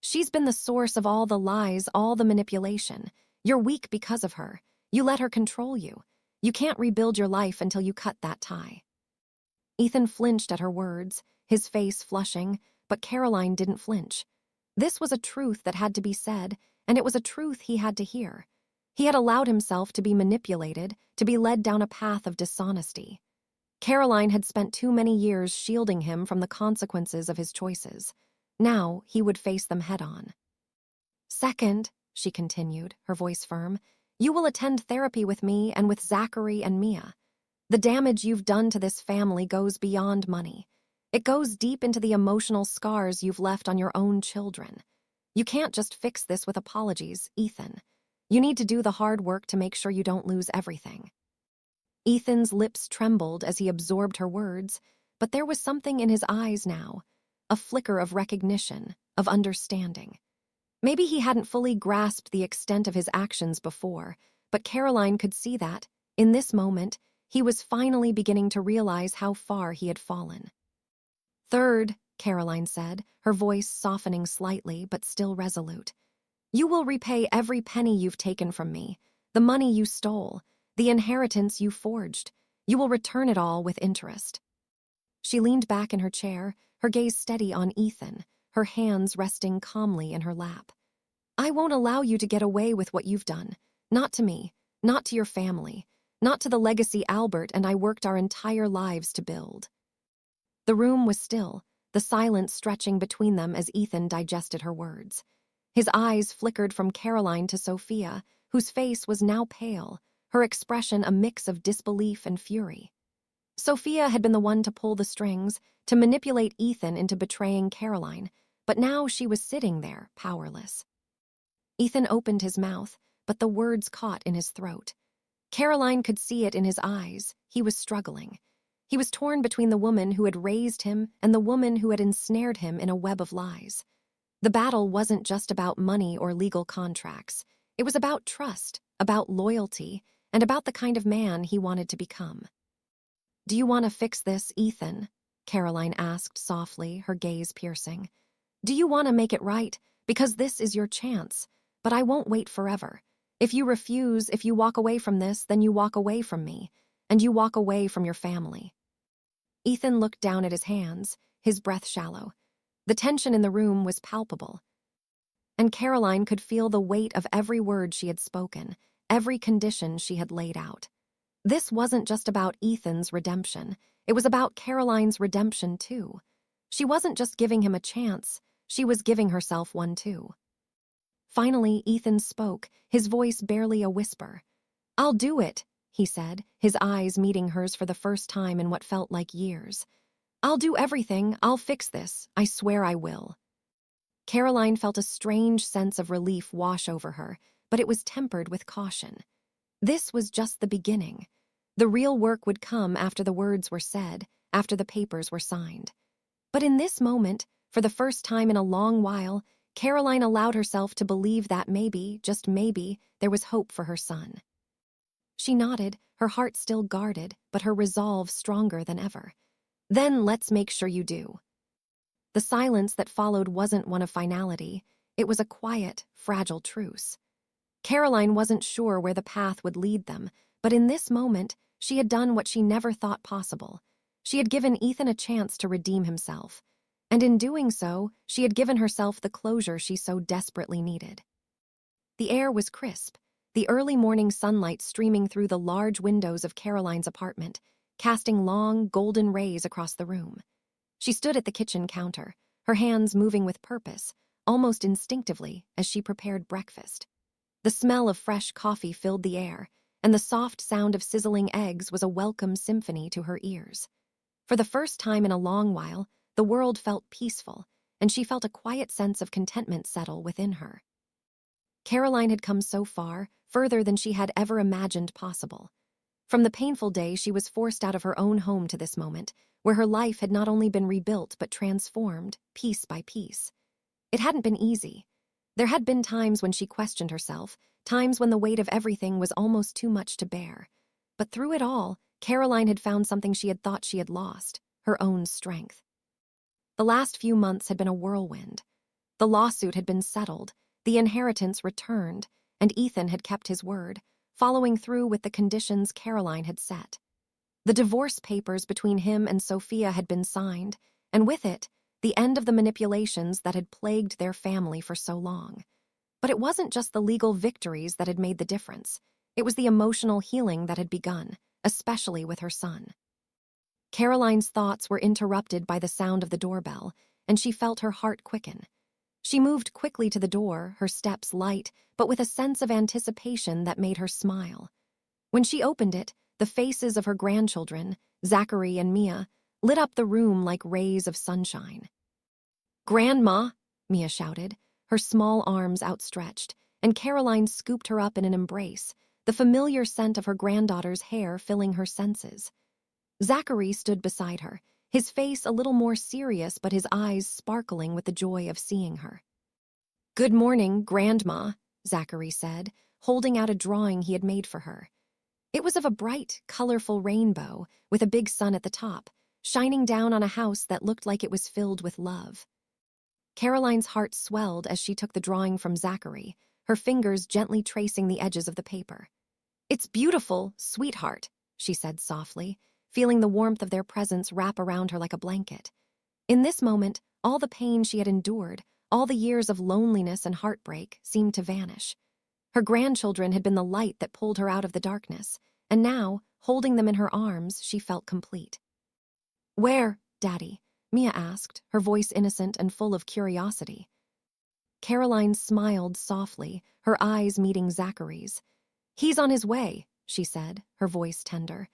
"She's been the source of all the lies, all the manipulation. You're weak because of her. You let her control you. You can't rebuild your life until you cut that tie." Ethan flinched at her words, his face flushing, but Caroline didn't flinch. This was a truth that had to be said, and it was a truth he had to hear. He had allowed himself to be manipulated, to be led down a path of dishonesty. Caroline had spent too many years shielding him from the consequences of his choices. Now he would face them head-on. "Second," she continued, her voice firm, "you will attend therapy with me and with Zachary and Mia. The damage you've done to this family goes beyond money. It goes deep into the emotional scars you've left on your own children. You can't just fix this with apologies, Ethan. You need to do the hard work to make sure you don't lose everything." Ethan's lips trembled as he absorbed her words, but there was something in his eyes now, a flicker of recognition, of understanding. Maybe he hadn't fully grasped the extent of his actions before, but Caroline could see that, in this moment, he was finally beginning to realize how far he had fallen. "Third," Caroline said, her voice softening slightly but still resolute, "you will repay every penny you've taken from me, the money you stole, the inheritance you forged. You will return it all with interest." She leaned back in her chair, her gaze steady on Ethan, her hands resting calmly in her lap. "I won't allow you to get away with what you've done. Not to me, not to your family, not to the legacy Albert and I worked our entire lives to build." The room was still, the silence stretching between them as Ethan digested her words. His eyes flickered from Caroline to Sophia, whose face was now pale, her expression a mix of disbelief and fury. Sophia had been the one to pull the strings, to manipulate Ethan into betraying Caroline, but now she was sitting there, powerless. Ethan opened his mouth, but the words caught in his throat. Caroline could see it in his eyes. He was struggling. He was torn between the woman who had raised him and the woman who had ensnared him in a web of lies. The battle wasn't just about money or legal contracts. It was about trust, about loyalty, and about the kind of man he wanted to become. "Do you want to fix this, Ethan?" Caroline asked softly, her gaze piercing. "Do you want to make it right? Because this is your chance. But I won't wait forever. If you refuse, if you walk away from this, then you walk away from me, and you walk away from your family." Ethan looked down at his hands, his breath shallow. The tension in the room was palpable, and Caroline could feel the weight of every word she had spoken, every condition she had laid out. This wasn't just about Ethan's redemption. It was about Caroline's redemption, too. She wasn't just giving him a chance, she was giving herself one, too. Finally, Ethan spoke, his voice barely a whisper. "I'll do it," he said, his eyes meeting hers for the first time in what felt like years. "I'll do everything. I'll fix this. I swear I will." Caroline felt a strange sense of relief wash over her, but it was tempered with caution. This was just the beginning. The real work would come after the words were said, after the papers were signed. But in this moment, for the first time in a long while, Caroline allowed herself to believe that maybe, just maybe, there was hope for her son. She nodded, her heart still guarded, but her resolve stronger than ever. Then let's make sure you do. The silence that followed wasn't one of finality. It was a quiet, fragile truce. Caroline wasn't sure where the path would lead them, but in this moment, she had done what she never thought possible. She had given Ethan a chance to redeem himself, and in doing so, she had given herself the closure she so desperately needed. The air was crisp, the early morning sunlight streaming through the large windows of Caroline's apartment, casting long, golden rays across the room. She stood at the kitchen counter, her hands moving with purpose, almost instinctively, as she prepared breakfast. The smell of fresh coffee filled the air, and the soft sound of sizzling eggs was a welcome symphony to her ears. For the first time in a long while, the world felt peaceful, and she felt a quiet sense of contentment settle within her. Caroline had come so far, further than she had ever imagined possible. From the painful day she was forced out of her own home to this moment, where her life had not only been rebuilt but transformed, piece by piece. It hadn't been easy. There had been times when she questioned herself, times when the weight of everything was almost too much to bear. But through it all, Caroline had found something she had thought she had lost, her own strength. The last few months had been a whirlwind. The lawsuit had been settled, the inheritance returned, and Ethan had kept his word, following through with the conditions Caroline had set. The divorce papers between him and Sophia had been signed, and with it, the end of the manipulations that had plagued their family for so long. But it wasn't just the legal victories that had made the difference. It was the emotional healing that had begun, especially with her son. Caroline's thoughts were interrupted by the sound of the doorbell, and she felt her heart quicken. She moved quickly to the door, her steps light, but with a sense of anticipation that made her smile. When she opened it, the faces of her grandchildren, Zachary and Mia, lit up the room like rays of sunshine. "Grandma!" Mia shouted, her small arms outstretched, and Caroline scooped her up in an embrace, the familiar scent of her granddaughter's hair filling her senses. Zachary stood beside her, his face a little more serious but his eyes sparkling with the joy of seeing her. "Good morning, Grandma," Zachary said, holding out a drawing he had made for her. It was of a bright, colorful rainbow with a big sun at the top, shining down on a house that looked like it was filled with love. Caroline's heart swelled as she took the drawing from Zachary, her fingers gently tracing the edges of the paper. "It's beautiful, sweetheart," she said softly, feeling the warmth of their presence wrap around her like a blanket. In this moment, all the pain she had endured, all the years of loneliness and heartbreak, seemed to vanish. Her grandchildren had been the light that pulled her out of the darkness, and now, holding them in her arms, she felt complete. "Where, Daddy?" Mia asked, her voice innocent and full of curiosity. Caroline smiled softly, her eyes meeting Zachary's. "He's on his way," she said, her voice tender.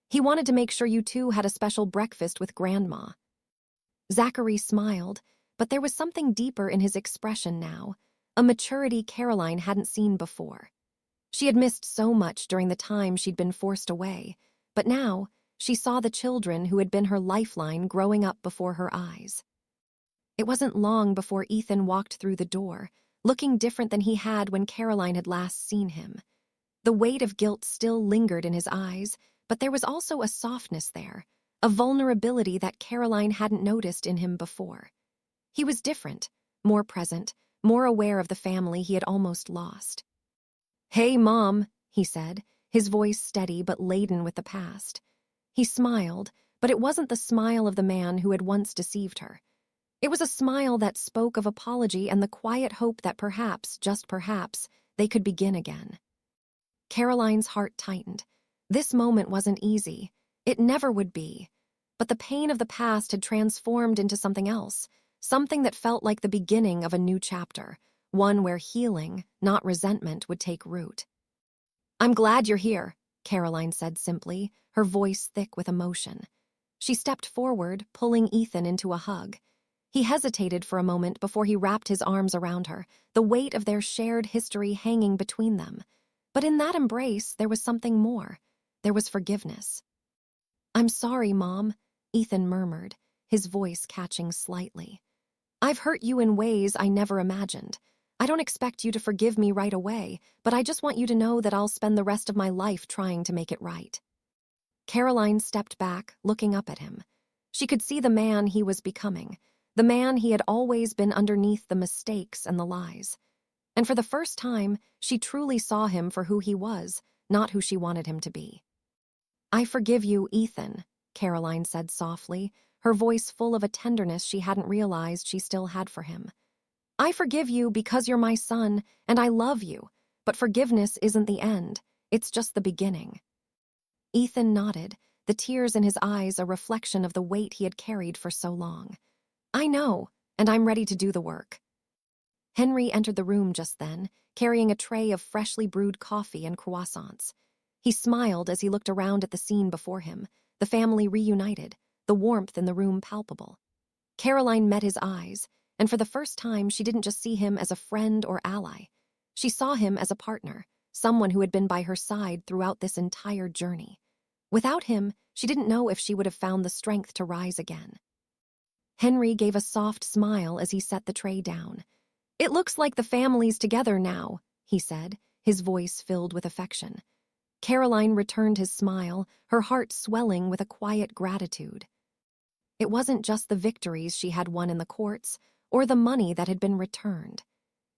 "He wanted to make sure you two had a special breakfast with Grandma." Zachary smiled, but there was something deeper in his expression now, a maturity Caroline hadn't seen before. She had missed so much during the time she'd been forced away, but now she saw the children who had been her lifeline growing up before her eyes. It wasn't long before Ethan walked through the door, looking different than he had when Caroline had last seen him. The weight of guilt still lingered in his eyes, but there was also a softness there, a vulnerability that Caroline hadn't noticed in him before. He was different, more present, more aware of the family he had almost lost. "Hey, Mom," he said, his voice steady but laden with the past. He smiled, but it wasn't the smile of the man who had once deceived her. It was a smile that spoke of apology and the quiet hope that perhaps, just perhaps, they could begin again. Caroline's heart tightened. This moment wasn't easy. It never would be. But the pain of the past had transformed into something else, something that felt like the beginning of a new chapter, one where healing, not resentment, would take root. "I'm glad you're here," Caroline said simply, her voice thick with emotion. She stepped forward, pulling Ethan into a hug. He hesitated for a moment before he wrapped his arms around her, the weight of their shared history hanging between them. But in that embrace, there was something more. There was forgiveness. "I'm sorry, Mom," Ethan murmured, his voice catching slightly. "I've hurt you in ways I never imagined. I don't expect you to forgive me right away, but I just want you to know that I'll spend the rest of my life trying to make it right." Caroline stepped back, looking up at him. She could see the man he was becoming, the man he had always been underneath the mistakes and the lies. And for the first time, she truly saw him for who he was, not who she wanted him to be. "I forgive you, Ethan," Caroline said softly, her voice full of a tenderness she hadn't realized she still had for him. "I forgive you because you're my son, and I love you, but forgiveness isn't the end, it's just the beginning." Ethan nodded, the tears in his eyes a reflection of the weight he had carried for so long. "I know, and I'm ready to do the work." Henry entered the room just then, carrying a tray of freshly brewed coffee and croissants. He smiled as he looked around at the scene before him, the family reunited, the warmth in the room palpable. Caroline met his eyes, and for the first time she didn't just see him as a friend or ally. She saw him as a partner, someone who had been by her side throughout this entire journey. Without him, she didn't know if she would have found the strength to rise again. Henry gave a soft smile as he set the tray down. "It looks like the family's together now," he said, his voice filled with affection. Caroline returned his smile, her heart swelling with a quiet gratitude. It wasn't just the victories she had won in the courts, or the money that had been returned.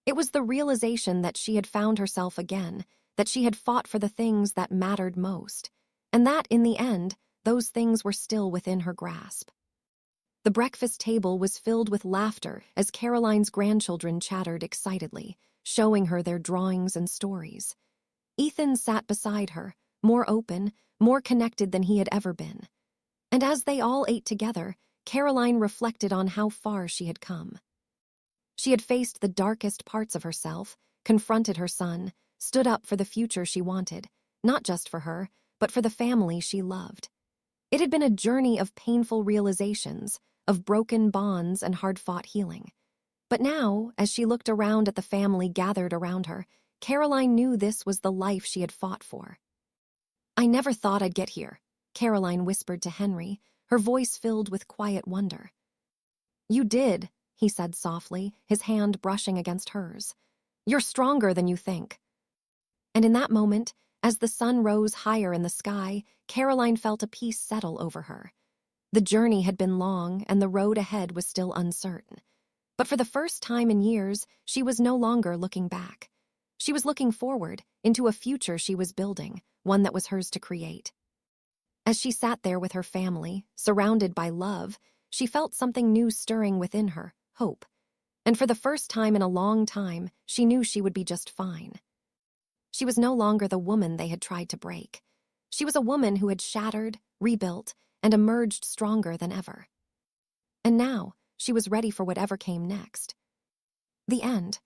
It was the realization that she had found herself again, that she had fought for the things that mattered most, and that, in the end, those things were still within her grasp. The breakfast table was filled with laughter as Caroline's grandchildren chattered excitedly, showing her their drawings and stories. Ethan sat beside her, more open, more connected than he had ever been. And as they all ate together, Caroline reflected on how far she had come. She had faced the darkest parts of herself, confronted her son, stood up for the future she wanted, not just for her, but for the family she loved. It had been a journey of painful realizations, of broken bonds and hard-fought healing. But now, as she looked around at the family gathered around her, Caroline knew this was the life she had fought for. "I never thought I'd get here," Caroline whispered to Henry, her voice filled with quiet wonder. "You did," he said softly, his hand brushing against hers. "You're stronger than you think." And in that moment, as the sun rose higher in the sky, Caroline felt a peace settle over her. The journey had been long, and the road ahead was still uncertain. But for the first time in years, she was no longer looking back. She was looking forward, into a future she was building, one that was hers to create. As she sat there with her family, surrounded by love, she felt something new stirring within her, hope. And for the first time in a long time, she knew she would be just fine. She was no longer the woman they had tried to break. She was a woman who had shattered, rebuilt, and emerged stronger than ever. And now, she was ready for whatever came next. The end.